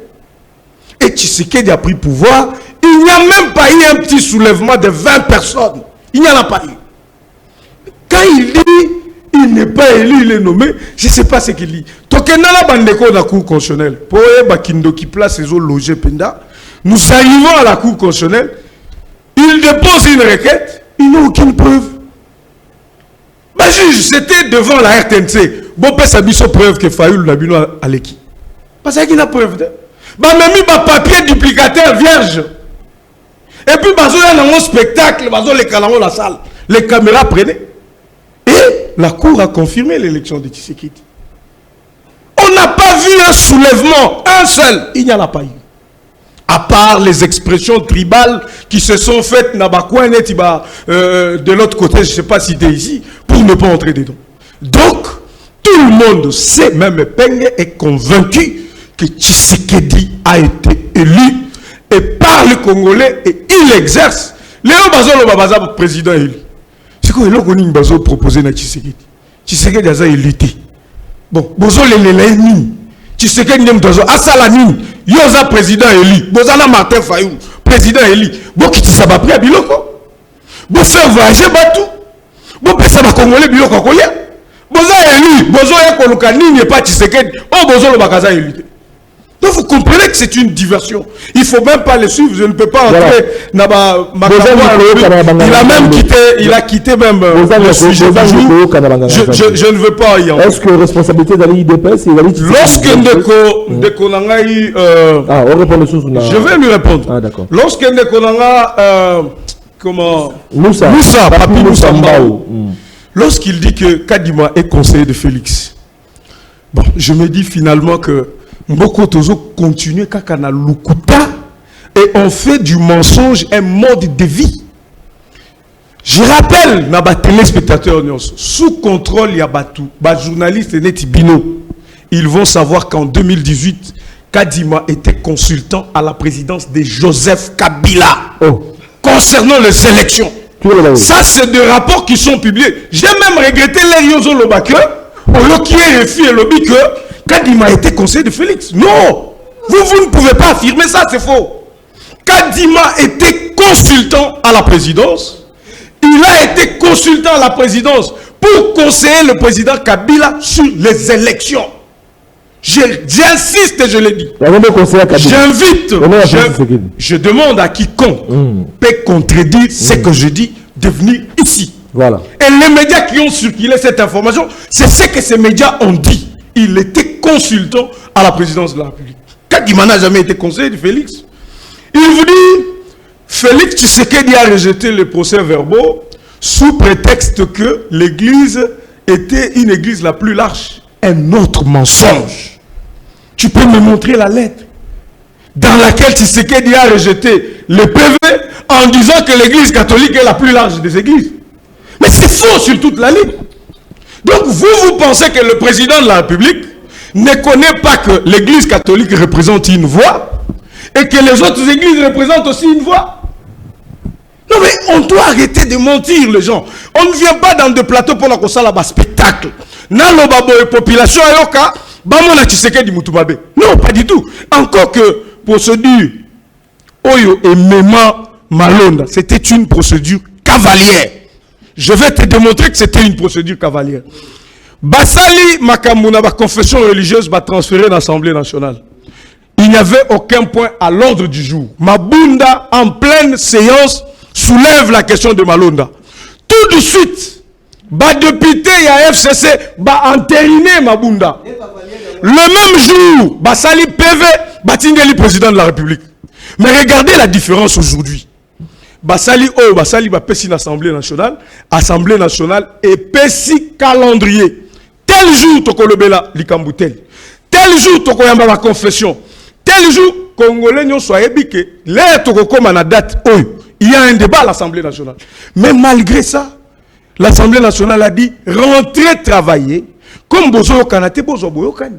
Et Tshisekedi a pris pouvoir. Il n'y a même pas eu un petit soulèvement de 20 personnes. Il n'y en a pas eu. Quand il dit il n'est pas élu, il est nommé, je ne sais pas ce qu'il dit. Tokenala Bandeko la Cour constitutionnelle. Pour Bakindo qui place ses eaux logées Penda. Nous arrivons à la Cour constitutionnelle. Il dépose une requête. Il n'a aucune preuve. Bah, juge, c'était devant la RTNC. Bon, peut s'habiller preuve que Fayoul Nabino a l'équipe. Parce qu'il n'a preuve de. Bah, même il papier duplicateur vierge. Et puis, bah, il y a un spectacle, bah, les caméras la salle. Les caméras prenaient. Et la Cour a confirmé l'élection de Tshisekedi. On n'a pas vu un soulèvement, un seul. Il n'y en a pas eu. À part les expressions tribales qui se sont faites de l'autre côté, je ne sais pas si c'était ici, pour ne pas entrer dedans. Donc, tout le monde sait, même Penge est convaincu que Tshisekedi a été élu et par les Congolais et il exerce. Léo Bazolo Babaza, président élu. C'est quoi le Bazo proposé à Tshisekedi? Tshisekedi a élu. Bon, Bozo l'ennemi. Tshisekedi n'aime pas Asalani. Yoza président élu. Bozana Martin Fayoum, président élu. Bon, qui ça va pris à Biloko. Bon, faire voyager Batou. Bon, ça va Congolais Biloko Koya. Boza élu. Bozo Yakolokani n'est pas Tshisekedi. Oh, Bozo le Bakaza élu. Donc vous comprenez que c'est une diversion. Il ne faut même pas le suivre. Je ne peux pas entrer dans il a même quitté, il a quitté même le sujet du jour. Je ne veux pas y entrer. Est-ce que responsabilité dans l'IDPS lorsque Ndeko Nangaï on répond les choses. Je vais lui répondre. Ah d'accord. Lorsque Ndeko Nanga comment Moussa Papi Moussa Mbao, lorsqu'il dit que Kadima est conseiller de Félix, bon, je me dis finalement que Mboko Tozo continue Kakana Lukuta et on fait du mensonge un mode de vie. Je rappelle, Naba téléspectateurs, sous contrôle, il y a Batou, journaliste et Netibino. Ils vont savoir qu'en 2018, Kadima était consultant à la présidence de Joseph Kabila concernant les élections. Ça, c'est des rapports qui sont publiés. J'ai même regretté les Yozo Lobake, au qui est refi et lobby que Kadima a été conseiller de Félix. Non, vous ne pouvez pas affirmer ça, c'est faux. Kadima était consultant à la présidence. Il a été consultant à la présidence pour conseiller le président Kabila sur les élections. J'insiste et je l'ai dit. J'invite, je demande à quiconque peut contredire ce que je dis de venir ici. Voilà. Et les médias qui ont circulé cette information, c'est ce que ces médias ont dit. Il était consultant à la présidence de la République. Kadima n'a jamais été conseiller de Félix. Il vous dit, Félix Tshisekedi a rejeté les procès-verbaux sous prétexte que l'église était une église la plus large. Un autre mensonge. Tu peux me montrer la lettre dans laquelle Tshisekedi a rejeté le PV en disant que l'église catholique est la plus large des églises. Mais c'est faux sur toute la ligne. Donc vous pensez que le président de la République ne connaît pas que l'église catholique représente une voix et que les autres églises représentent aussi une voix? Non mais on doit arrêter de mentir les gens. On ne vient pas dans des plateaux pour la console à spectacle. Nalobabo et population ayoka, bamona Tshisekedi mutumabe. Non, pas du tout. Encore que procédure Oyo et Mema Malonda, c'était une procédure cavalière. Je vais te démontrer que c'était une procédure cavalière. Basali Makamuna, ma confession religieuse, va transférer l'Assemblée nationale. Il n'y avait aucun point à l'ordre du jour. Mabunda, en pleine séance, soulève la question de Malonda. Tout de suite, député et FCC va entériner Mabunda. Le même jour, Basali PV, Batingeli président de la République. Mais regardez la différence aujourd'hui. Basali Pessi l'Assemblée nationale et Pessi calendrier. Tel jour Tokolobela Likamboutel. Tel jour Tokoyamba la confession. Tel jour Congolais n'y soit ébiqué. L'air Tokokoma na date. Il y a un débat à l'Assemblée nationale. Mais malgré ça, l'Assemblée nationale a dit rentrez travailler comme Bozo Kanate Bozo Boyokani.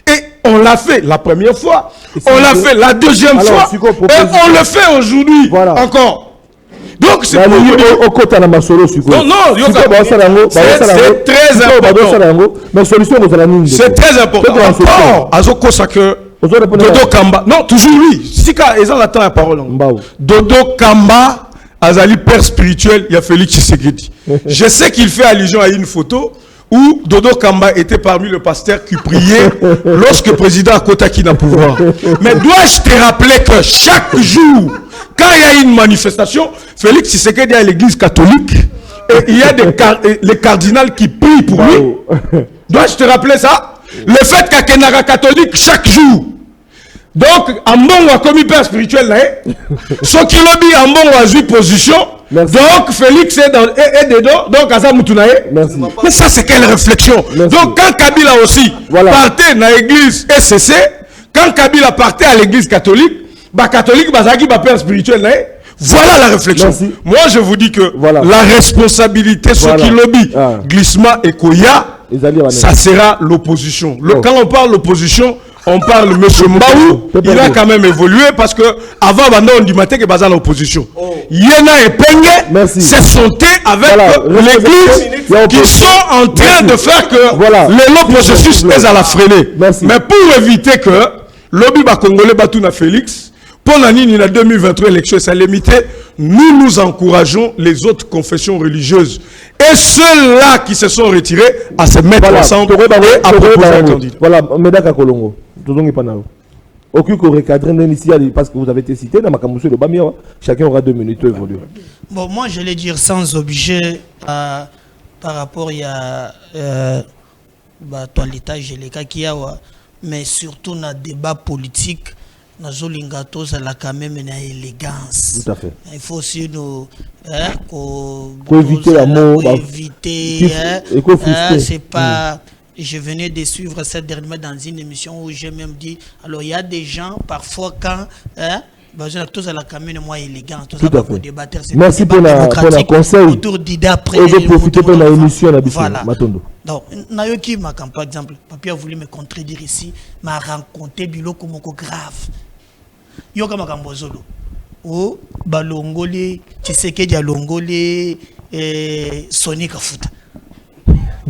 Et on l'a fait la première fois, on l'a fait la deuxième fois, et on le fait aujourd'hui encore. Donc c'est pour vous dire... c'est très important. C'est très important. Encore, Azoko Sake, Dodo Kamba, non, toujours lui, Sika, ils ont la temps à parole. Dodo Kamba, Azali père spirituel, il y a Félix Tshisekedi. Je sais qu'il fait allusion à une photo où Dodo Kamba était parmi le pasteur qui priait lorsque le président Kotaki n'a pouvoir. Mais dois-je te rappeler que chaque jour, quand il y a une manifestation, Félix Tshisekedi est à l'église catholique et il y a les cardinals qui prient pour lui. Dois-je te rappeler ça? Le fait qu'à Kenara catholique chaque jour. Donc, Ambongo a commis père spirituel là. Ce qui l'a dit, Ambongo a eu position. Merci. Donc Félix est dedans, donc Asa Moutunaye. Mais ça c'est quelle réflexion? Merci. Donc quand Kabila aussi partait dans l'église SCC, quand Kabila partait à l'église catholique, catholique Bazaki père spirituel là. Voilà la réflexion. Merci. Moi je vous dis que la responsabilité, ce qui lobby, Glissement et Koya, ça sera l'opposition. Quand on parle l'opposition, on parle M. Mbaou, il a quand même évolué parce que avant on dit matin que Bazan l'opposition. Yéna et Penge s'est sauté avec l'église qui sont en train de faire que le processus est à la freiner. Mais pour éviter que lobby Congolais Batouna Félix, pour l'année 2023 élection, ça limité, nous encourageons les autres confessions religieuses et ceux-là qui se sont retirés à se mettre ensemble et à proposer un candidat. Voilà, Medaka Kolongo. Aucun recadrer ici parce que vous avez été cité dans ma camouflage de Bamia. Chacun aura 2 minutes pour évoluer. Bon, moi je vais dire sans objet par rapport à l'état les cas qui a, mais surtout dans le débat politique, dans le la quand même une élégance. Tout à fait. Il faut aussi nous éviter la mort, éviter. C'est pas. Je venais de suivre cette dernière dans une émission où j'ai même dit, alors il y a des gens, parfois quand, tous à la commune, moi élégant, tous à pour débattre. Merci pour la conseil. Autour d'idées après. Et de profiter pour l'émission. Voilà. Donc, Nayoki, par exemple, Papi a voulu me contredire ici, m'a rencontré biloko moko grave. Yoka Makambozolo. Oh, Balongole, Tshisekedi Alongole, Sony Kafuta.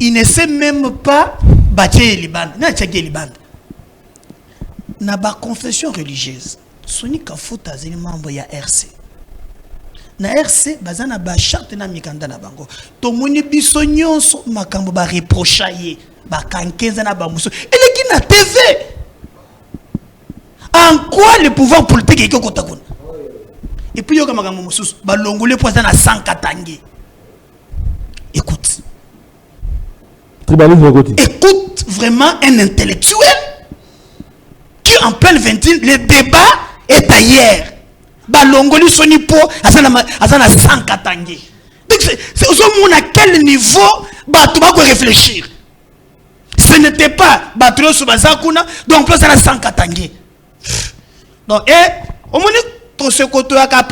Il ne sait même pas battre les bandes. N'a pas confession religieuse. Sony Kafuta est membre de RC. na RC bazana ba charte na mikanda na bango to moni biso nyonso makambo ba reprocher ba kankenza na ba muso eleki na TV. En quoi le pouvoir politique est kota kuna? Et puis yoka makambo mususu ba longole poza na 100 katangi. Écoute. Tribalisme côté. Écoute vraiment un intellectuel qui en pleine 21 le débat est ailleurs. Balongoli sonipo azana 100 katangi. Donc c'est au moins à quel niveau tu vas réfléchir. Ce n'était pas battre sur bazakuna donc plus à 100 katangi. Donc au moins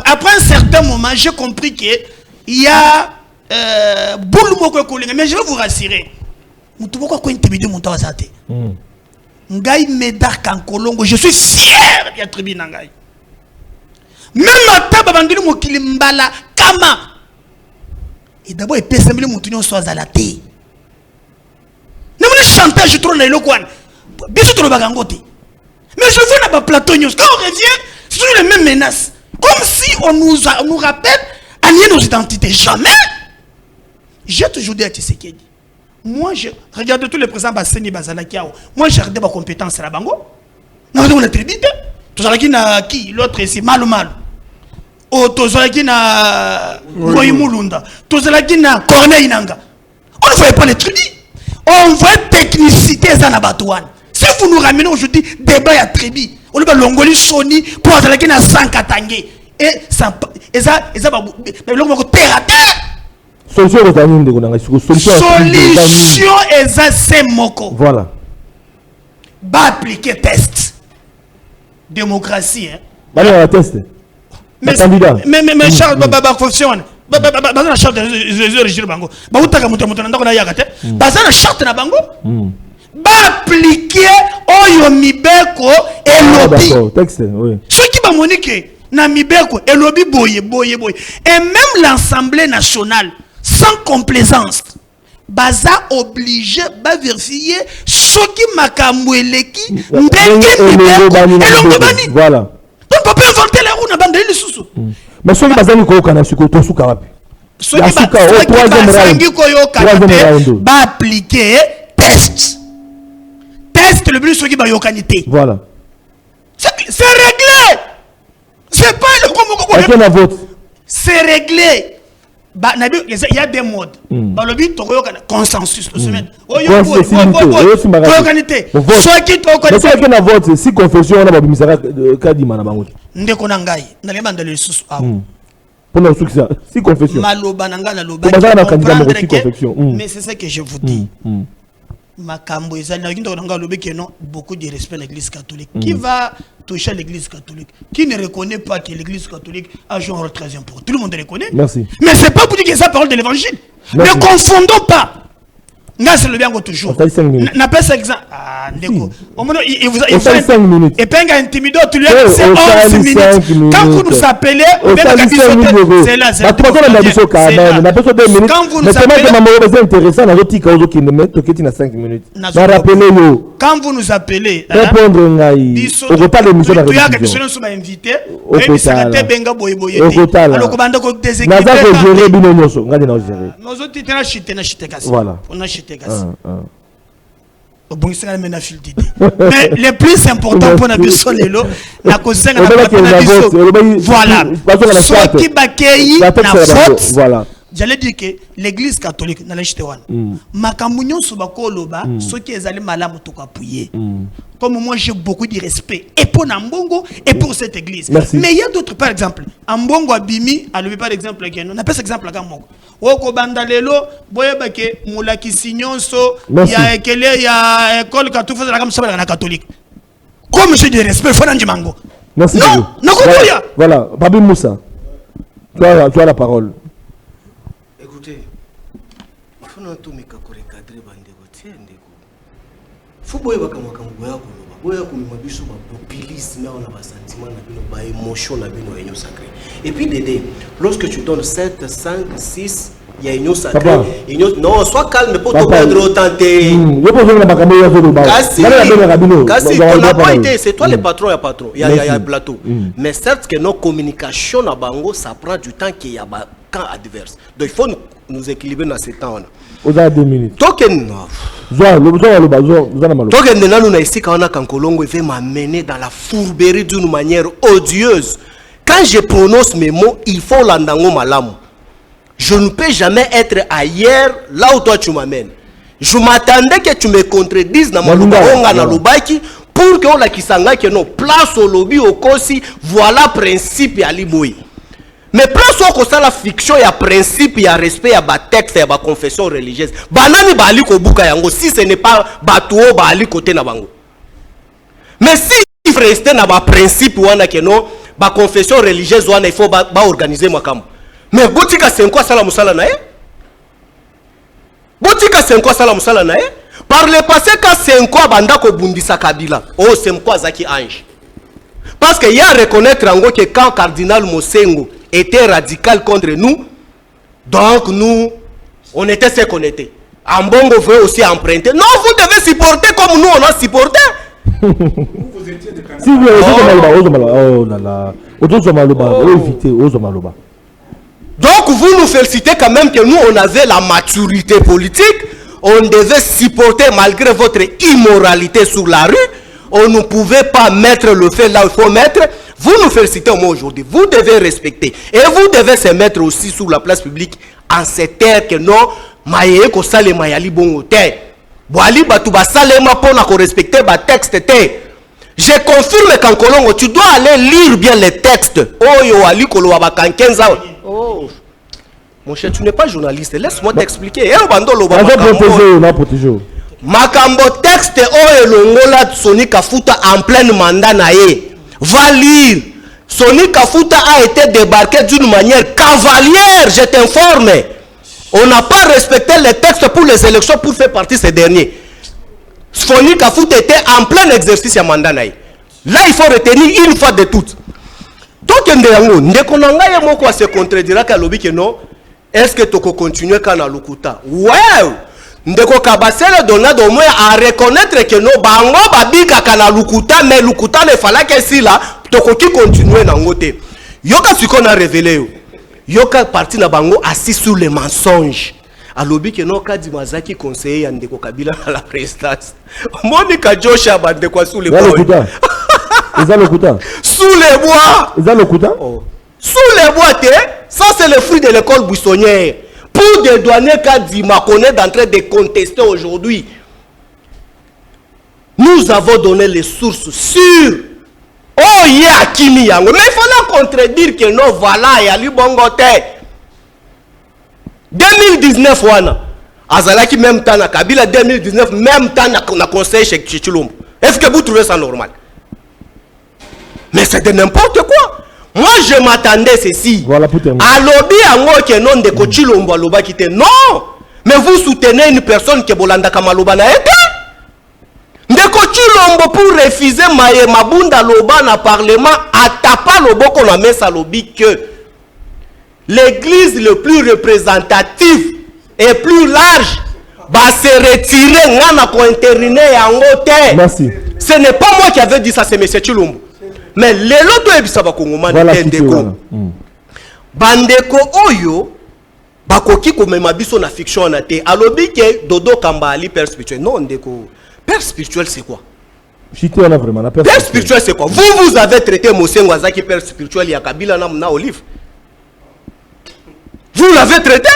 après un certain moment j'ai compris que il y a mais je vais vous rassurer. Ngai Medar Kankolongo, je suis fier de la tribu Nangai. Même à table bandili mokili mbala kama. Et d'abord il peut sembler montunyo soit à la thé. Ne me chantage trop na ilokwan. Biso trop bagangote. Mais je vois na plateau news quand on revient sur les mêmes menaces. Comme si on nous rappelle à nier nos identités. Jamais. J'ai toujours dit à Tshisekedi. Moi, je regarde tous les présidents Basseni Bazalakiao. Moi, j'ai regardé ma compétence à la bango. Non, on a tribité. Tout ça qui na qui l'autre ici mal. Oh, tout ça qui na Moïmoulunda. Tout ça qui na Corneille Nanga. On ne voyait pas les tribus. On voit technicité ça na Batouane. Si vous nous ramenez aujourd'hui débat à tribu, on va longoli Sony pour ça qui na 100 katangé et ça va terre à terre. Solution est assez moko. Voilà. Va appliquer test. Démocratie. Hein. Va test. Mais Charles Baba fonctionne. Bazana charte de régir bango. Ba utaka mutu ndako na yakate. Bazana charte na bango. Ba appliquer oyo mibeko elobi. Texte, oui. Ce qui va monique na mibeko elobi boye. Et même l'Assemblée nationale sans complaisance, baza obligé de vérifier ce qui m'a kamoueleki voilà. Donc on peut inventer les roues na bande de sous. Mais ce qui baza ni ko kana siko to suka wapi. Ce qui va appliquer test. Test le plus ce qui va yokanité. Voilà. C'est réglé. C'est pas le vote. C'est réglé. Il y a des modes. Le but est consensus. Si confession, on a si confession. Mais c'est ça que je vous dis. Beaucoup de respect à l'église catholique. Qui va toucher l'église catholique? Qui ne reconnaît pas que l'église catholique a joué un rôle très important? Tout le monde le reconnaît. Merci. Mais c'est pas pour dire que c'est la parole de l'évangile. Ne confondons pas. C'est le bien toujours. N'a pas exemple. Ah, Ndeko. Il vous a 5 minutes. Et puis, il a intimidé, tu lui as dit c'est 11 minutes. Quand vous nous appelez, c'est là. Quand vous nous appelez, quand vous nous appelez, mais le plus important pour la personne la cause voilà soit qui bakei na faute j'allais dire que l'église catholique na l'Égypte makamunyo subakoloba ceux qui ezali malamu to appuyer comme moi j'ai beaucoup de respect et pour Nambongo et pour cette église. Merci. Mais il y a d'autres par exemple Ambongo abimi alobi par exemple on appelle cet exemple comme Moko woko bandalelo boyeba ke mulakisi nyonso ya ekele ya école katufa za comme ça na catholique comme monsieur de respect faut nanjimango. Merci. Non voilà Babi Moussa tu as la parole. Écoutez, il faut tout recadrer bandeko tiendeko. Faut boyeba kama boya biso ba populisme na ba sentiment na bino ba émotion na bino enyo sacré. Et puis Dédé, lorsque tu donnes 7, 5, 6 Il y a une sacrée. Non, sois calme pour te perdre autant. On n'a pas été, c'est toi le patron, il y a patron. Il y a un plateau. Mais certes que nos communications à Bango, ça prend du temps qu'il y a un camp adverse. Donc il faut nous équilibrer dans ce temps-là. Vous avez 2 minutes. Token, nous ici quand on a Kankolongo, il veut m'amener dans la fourberie d'une manière odieuse. Quand je prononce mes mots, il faut l'andango malamu. Je ne peux jamais être ailleurs là où toi tu m'amènes. Je m'attendais que tu me contredises dans mon lobaki pour que la kisanga que non place au lobby au kosi voilà principe ya liboyi. Mais place au kosa la fiction il y a principe il y a respect il y a ba texte il y a ba confession religieuse. Banani ba ali ko buka yango si ce n'est pas batuo ba ali côté na bango. Mais si il faut rester na ba principe wana que non ba confession religieuse wana il faut ba organiser makambo. Mais botika c'est quoi sala musala na botika c'est quoi sala musala na par le passé quand c'est quoi banda ko bundisa kabila oh c'est quoi zaki ange parce que y a reconnaître ngo que quand cardinal Mosengo était radical contre nous donc nous on était ce qu'on était Ambongo veut aussi emprunter non vous devez supporter comme nous on a supporté vous étiez de si vous oh là là donc vous nous félicitez quand même que nous on avait la maturité politique, on devait supporter malgré votre immoralité sur la rue, on ne pouvait pas mettre le fait là où il faut mettre, vous nous félicitez au moins aujourd'hui, vous devez respecter et vous devez se mettre aussi sur la place publique en cette terre que non, maye ko sale mayali bongo te, boali batu ba salema pona ko respecter ba texte te. Je confirme qu'en Colombo, tu dois aller lire bien les textes. Oh, yo, Ali Kolo Abakankenza. Oh, mon cher, tu n'es pas journaliste. Laisse-moi t'expliquer. Makambo texte, oh, et le Ngola Soni Kafuta en plein mandat naé. Va lire. Soni Kafuta a été débarqué d'une manière cavalière, je t'informe. On n'a pas respecté les textes pour les élections pour faire partie de ces derniers. Soni Kafuta était en plein exercice à mandat naé. Là, il faut retenir une fois de toutes. Donc, ndeko moko se contredira ka lobi que non. Est-ce que tu peux continuer quand na lukuta? Ouais. Ndeko kabasele donado au moins à reconnaître que non bango babika kana lukuta mais lukuta ne fallait que si là toko ki continuer na ngote. Yoka siko na révélé yo. Yoka parti na bango assis sur les mensonges. Alobi que non kadi mazaki conseiller ya ndeko Kabila na la présidence. Monica Joshua bande kwa sous les bois. Sous les bois. Oh. Sous les bois, ça c'est le fruit de l'école buissonnière. Pour dédouaner Kadima qu'on est en train de contester aujourd'hui. Nous avons donné les sources sûres. Oh yeah, Kimi Yango. Mais il faut contredire que non, voilà, il y a l'Ibongote. 2019, wana. Azalaki même temps na Kabila, 2019, même temps na conseil chez Chilombo. Est-ce que vous trouvez ça normal? Mais c'est de n'importe quoi. Moi, je m'attendais ceci. Voilà pour terminer. Alobi ango ke non de Chilombo aloba kite. Non. Mais vous soutenez une personne qui bolanda kamaloba na ete. Ndeko Chilombo pour refuser maye mabunda loba na parlement atapa loboko na mesa lobi que l'église le plus représentative et plus large va se retirer ngana ko interiner yango te. Merci. Ce n'est pas moi qui avais dit ça, c'est monsieur Chilombo. Mais les loto ebisaba kongomani ndeko. Bandeko oyo bakoki ko mema biso na fiction na te. Alobi ke Dodo Kamba ali père spirituel. Non ndeko. Père spirituel c'est quoi? Père spirituel c'est quoi? Vous avez traité Mosengo Azaki père spirituel ya Kabila na Olive. Vous l'avez traité?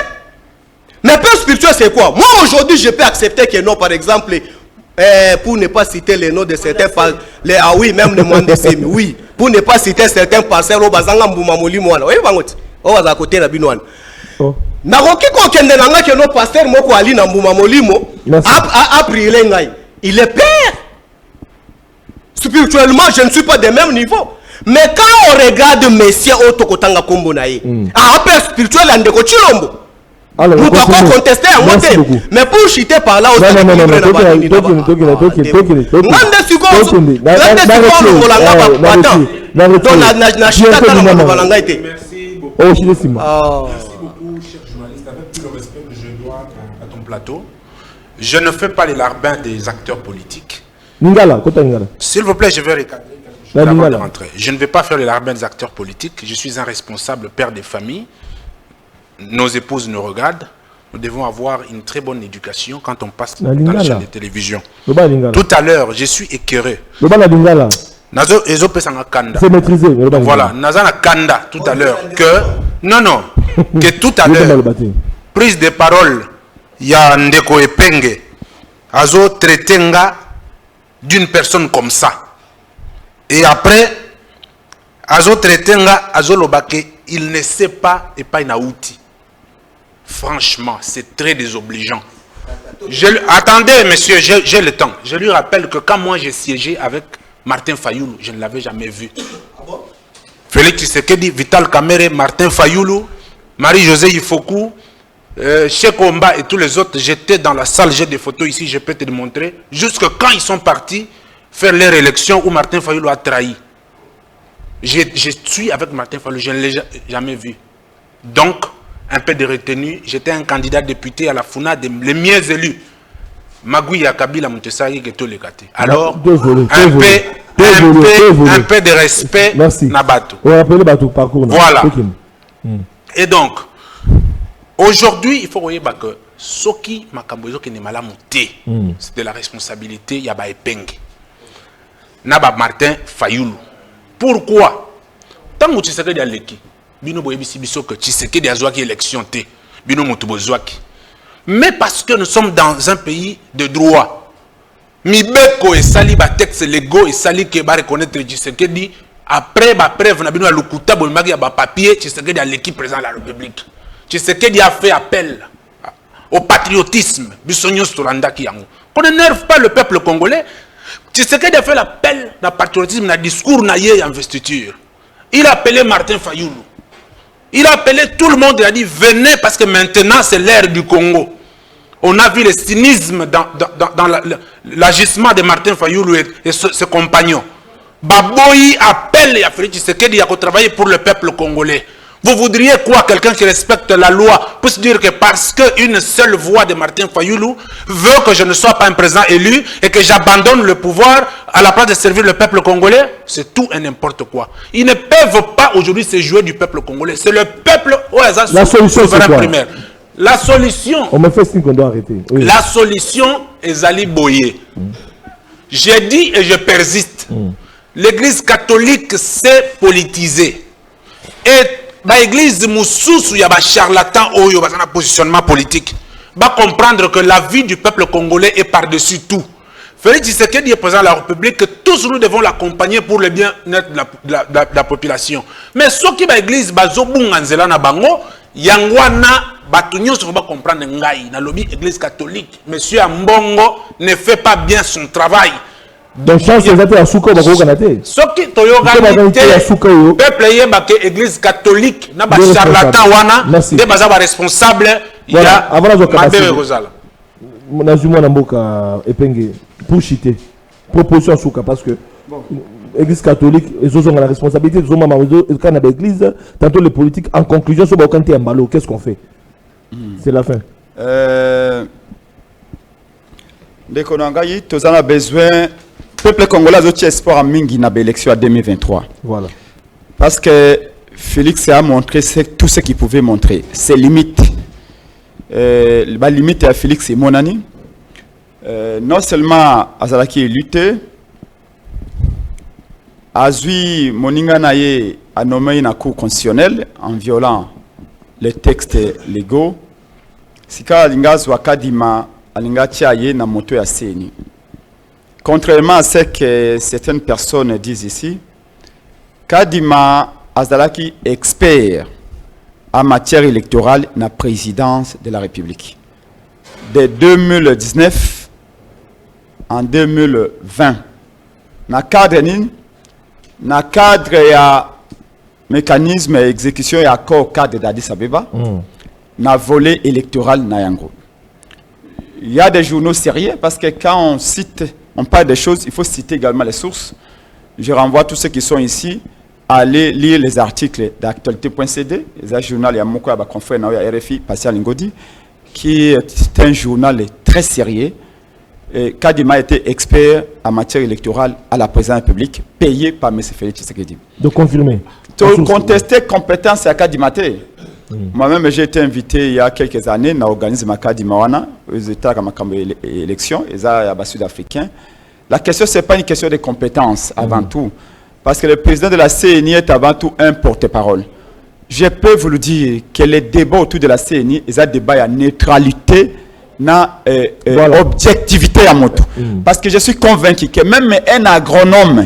Mais père spirituel c'est quoi? Moi aujourd'hui je peux accepter que non par exemple pour ne pas citer les noms de certains ah oui même le monde de Semi oui pour ne pas citer certains parcelles au bazanga mbuma molimo wana oui bangoti au baza côté na bino wana na koki ko kende na nga que no pasteur moko ali na mbuma molimo a prier ngai il est père spirituellement je ne suis pas de même niveau mais quand on regarde Messia Otokotanga Kombo na ye père spirituel andeko Chilombo. Alors, nous pouvons contester à monter. Mais pour chuter par là aussi, merci beaucoup. beaucoup, cher journaliste, avec tout le respect que je dois à ton plateau. Je ne fais pas les larbins des acteurs politiques. Ningala, Kota Ningala. S'il vous plaît, je vais recadrer quelque chose avant de rentrer. Je ne vais pas faire les larbins des acteurs politiques. Je suis un responsable père des familles. Nos épouses nous regardent. Nous devons avoir une très bonne éducation quand on passe dans la chaîne de télévision. Tout à l'heure, je suis écœuré. C'est maîtrisé. Voilà, Nazana Kanda tout à l'heure que non, que tout à l'heure prise de parole, il y a Ndeko Epenge, azo traitenga d'une personne comme ça. Et après, azo traitenga azo lobake, il ne sait pas et pas une outil. Franchement, c'est très désobligeant. Attendez, monsieur, j'ai le temps. Je lui rappelle que quand moi j'ai siégé avec Martin Fayoulou, je ne l'avais jamais vu. Félix Tshisekedi, Vital Kamerhe, Martin Fayoulou, Marie-Josée Ifoku, Cheikh Omba et tous les autres, j'étais dans la salle, j'ai des photos ici, je peux te les montrer. Jusque quand ils sont partis faire leur élection où Martin Fayoulou a trahi. Je suis avec Martin Fayoulou, je ne l'ai jamais vu. Donc, un peu de retenue, j'étais un candidat député à la FUNA, les mieux élus. Magouya Kabila Moutessari qui les gâtés. Alors, un peu de respect. Merci. Nabato. Voilà. Et donc, aujourd'hui, il faut voir que Soki Makambozo qui n'est malade c'est de la responsabilité Yaba Epenge. Naba Martin Fayoulou. Pourquoi? Tant que tu sais que Aleki, Bino Boyebi Biso que tu sais que des élections té, Bino Moutubozouaki. Mais parce que nous sommes dans un pays de droit. Mibeko et Sali ba texte légaux et Sali qui va reconnaître Tshisekedi après ba preuve na bino ya lukuta bolmaki ya ba papier Tshisekedi à l'équipe président de la République. Tshisekedi a fait appel au patriotisme. Bisonyo Solanda ki yango. Qu'on n'énerve pas le peuple congolais. Tshisekedi a fait l'appel au patriotisme dans le discours na yé investiture. Il a appelé Martin Fayoulou. Il a appelé tout le monde, il a dit venez parce que maintenant c'est l'ère du Congo. On a vu le cynisme dans l'agissement de Martin Fayoulou et ses compagnons. Baboyi appelle à Félix Tshisekedi à travailler pour le peuple congolais. Vous voudriez quoi? Quelqu'un qui respecte la loi peut se dire que parce qu'une seule voix de Martin Fayoulou veut que je ne sois pas un président élu et que j'abandonne le pouvoir à la place de servir le peuple congolais? C'est tout et n'importe quoi. Ils ne peuvent pas aujourd'hui se jouer du peuple congolais. C'est le peuple la solution, c'est quoi? Primaire. La solution... On me fait signe qu'on doit arrêter. Oui. La solution est Zali Boye. J'ai dit et je persiste. L'église catholique s'est politisée. Et l'église Moussous, il y a des charlatans qui ont un positionnement politique. Va comprendre que la vie du peuple congolais est par-dessus tout. Félix Tshisekedi est président de la République, que tous nous devons l'accompagner pour le bien-être de la population. Mais ceux qui sont l'église, Yangwana, Batunyo, il faut comprendre Ngaï, dans l'église catholique. Monsieur Ambongo ne fait pas bien son travail. Donc, chance c'est à Souko, ce qui est peuple est l'église catholique, n'a pas charlatan wana, des bazar responsable, il y a avant la Rosala. Nazuma Namboka Epenge pour chiter proposition Souka parce que l'église catholique ils ont la responsabilité ils ont quand l'église tantôt les politiques en conclusion sur aucun mbalo qu'est-ce qu'on fait? C'est la fin. Dès qu'on a gagné, tous on a besoin. Le peuple congolais a eu espoir à Mingi dans l'élection à 2023. Voilà. Parce que Félix a montré tout ce qu'il pouvait montrer. Ses limites. La limite à Félix et Monani. Non seulement Azalaki est lutté, Azui Moninga Naye a nommé une cour constitutionnelle en violant les textes légaux. Sika Alinga Zwakadima Alinga Tiaye na moto ya Seni. Contrairement à ce que certaines personnes disent ici, Kadima Azalaki expert en matière électorale na présidence de la République. De 2019 en 2020, na cadre ya mécanisme exécution et accord cadre d'Addis Abeba, na volet électoral na yango. Il y a des journaux sérieux parce que quand on parle des choses, il faut citer également les sources. Je renvoie tous ceux qui sont ici aller lire les articles d'actualité.cd, les journal Yamoko à confrère na RFI Pascal Ngodi, qui est un journal très sérieux. Kadima était expert en matière électorale à la présidence de la République, payé par M. Félix Tshisekedi. De confirmer. De contester compétence à Kadima. Moi-même, j'ai été invité il y a quelques années à organiser ma Kadima aux États de l'élection, les Sud-Africains. La question, ce n'est pas une question de compétences avant tout, parce que le président de la CNI est avant tout un porte-parole. Je peux vous le dire que les débats autour de la CNI, ils ont des débats à neutralité, na objectivité à moto. Parce que je suis convaincu que même un agronome,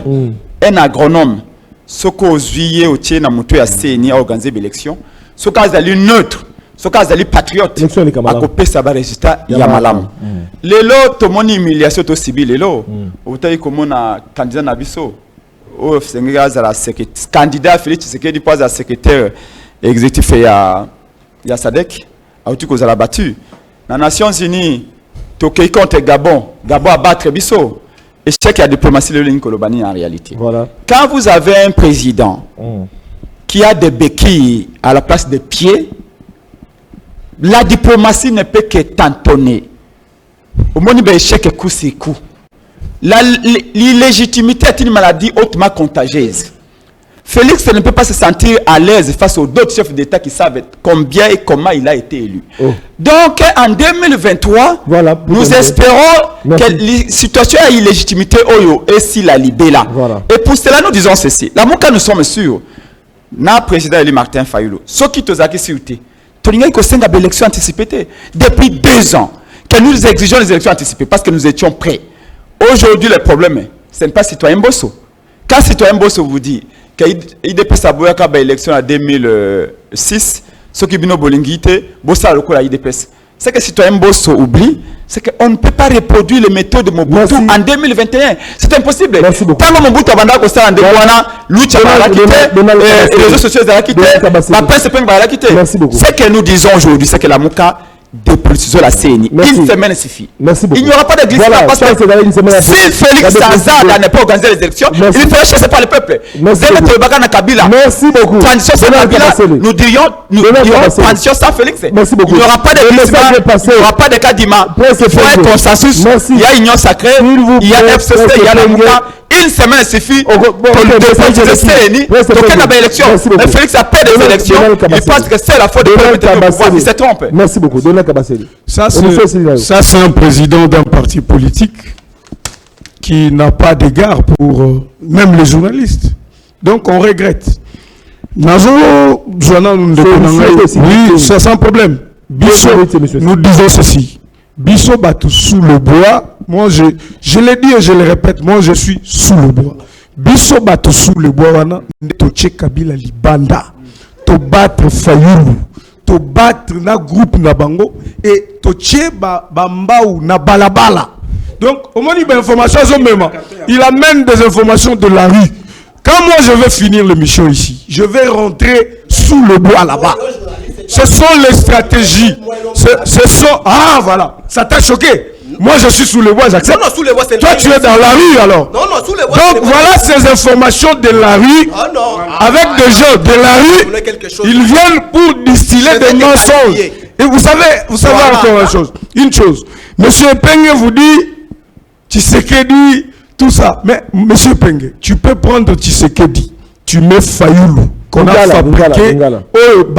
ce qu'on juillet au tien na moto ya CNI a organisé l'élection, ce cas est neutre, ce cas est patriote, à côté ça va résultat yamalam. Lelo to mon humiliation to sibi lelo, au taille comme on a candidat nabiso, au Sénégal à la candidat Félix Tshisekedi pas à secrétaire exécutif ya Sadek, a tout cause à la battu. Dans les Nations Unies, Tokyo contre Gabon a battu Bisso. Et je sais qu'il y a diplomatie de ligne Kolobani en réalité. Voilà. Quand vous avez un président qui a des béquilles à la place des pieds, la diplomatie ne peut que tantonner. Au moins, il y a échec coup c'est coup. L'illégitimité est une maladie hautement contagieuse. Félix ne peut pas se sentir à l'aise face aux d'autres chefs d'État qui savent combien et comment il a été élu. Donc, en 2023, voilà, nous espérons que la situation à illégitimité et si la libé là. Voilà. Et pour cela, nous disons ceci. La Mouka, nous sommes sûrs. Na président Eli Martin Fayulu, ce qui tozaki siuté, tolinga ko senga élection anticipée depuis 2 ans que nous exigeons les élections anticipées parce que nous étions prêts. Aujourd'hui, le problème, ce n'est pas citoyen Bosso. Quand citoyen Bosso vous dit IDPS a boyaka ba élection en 2006, ce qui bino bolingite, bossa le la IDPS. C'est que citoyen Bosso oublie, c'est qu'on ne peut pas reproduire les méthodes de Mobutu en 2021. C'est impossible. Tant que Mobutu a bandé ça en Deboana, Lucha va quitter, les réseaux sociaux va quitter, la presse va quitter. Ce que nous disons aujourd'hui, c'est que la Mouka dépolitisons la CNI. Une semaine suffit. Il n'y aura pas de glissement parce que si Félix Sanzada n'est pas organisé les élections, il faut chasser par le peuple. Merci beaucoup. Nous dirions transition sans Félix. Il n'y aura pas de glissement, il n'y aura pas de Kadima. Il faut un consensus. Il y a Union Sacrée, il y a FCC, il y a la Mouka. Une semaine suffit pour le dépolitiser la CNI. Donc il y a des élections. Mais Félix a peur des élections. Il pense que c'est la faute de pouvoir. Il se trompe. Merci beaucoup. Ça, c'est un président d'un parti politique qui n'a pas d'égard pour même les journalistes. Donc, on regrette. Oui, c'est sans problème. Bisso, nous disons ceci. Bisso Batou sous le bois. Moi, je l'ai dit et je le répète. Moi, je suis sous le bois. Bisso Batou sous le bois. Toche Kabila Libanda. To battre Fayulu. To battre na groupe na bango et to tche bambao na balabala. Donc au moins il y a information il amène des informations de la rue. Quand moi je vais finir l'émission ici, je vais rentrer sous le bois là-bas. Ce sont les stratégies. Ce sont voilà, ça t'a choqué. Moi je suis sous le bois, j'accepte. Non, sous le bois, c'est toi tu es dans la rue alors. Non, sous le bois. Donc voilà ces informations de la rue. Avec des gens de la rue, ils viennent pour distiller des mensonges. Et vous savez encore une chose. Monsieur Penge vous dit Tshisekedi, tout ça. Mais monsieur Penge, tu peux prendre Tshisekedi, tu mets Fayulu qu'on a fabriqué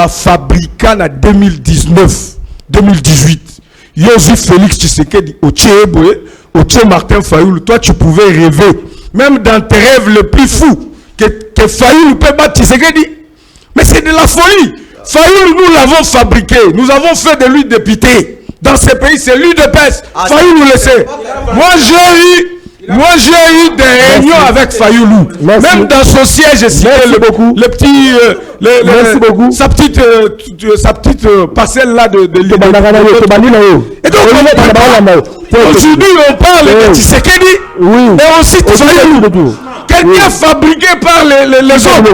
fabriqué en 2019, 2018. Yosi Félix Tshisekedi, au Martin Fayulu, toi tu pouvais rêver, même dans tes rêves les plus fous, que Fayulu peut battre Tshisekedi. Mais c'est de la folie. Fayulu, nous l'avons fabriqué, nous avons fait de lui député. Dans ce pays, c'est l'UDPS. Fayulu le sait. Moi j'ai eu des réunions avec Fayulu. Même dans son siège, j'ai cité le petit, sa petite parcelle là de et donc aujourd'hui on parle de Tshisekedi et on cite Fayulu. Quelqu'un fabriqué par les hommes.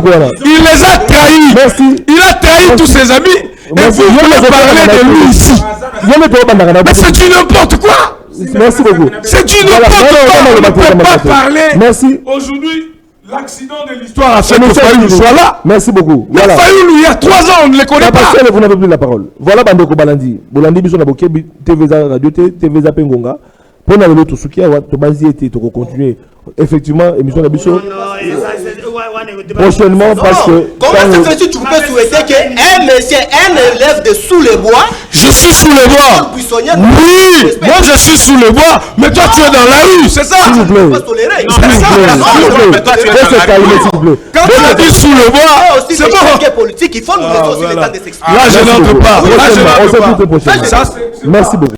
Il les a trahis. Il a trahi tous ses amis. Et vous voulez parler de lui ici. Mais c'est du n'importe quoi. Merci beaucoup. C'est du n'importe quoi. On ne peut pas parler. Merci. Aujourd'hui, L'accident de l'histoire a fait que Fayoulou soit là. Merci beaucoup. Mais Voilà. Fayoulou, il y a 3 ans, on ne les connaît pas. Parce que vous n'avez plus la parole. Voilà Bandeko Balandi. Bolandi biso na boké TVza Radio TVza Pengonga. Pour na l'autre souki awa to bazi était to continuer effectivement émission na biso. Prochainement parce que comment ça fait tu peux souhaiter que un monsieur un élève de sous les bois je suis sous les bois. Oui, moi je suis sous les bois, mais toi tu es dans la rue, c'est ça? s'il vous plaît. Quand tu as dit sous le bois, c'est bon. politique, il faut nous laisser aussi le temps de s'exprimer. Là je n'entre pas. Merci beaucoup.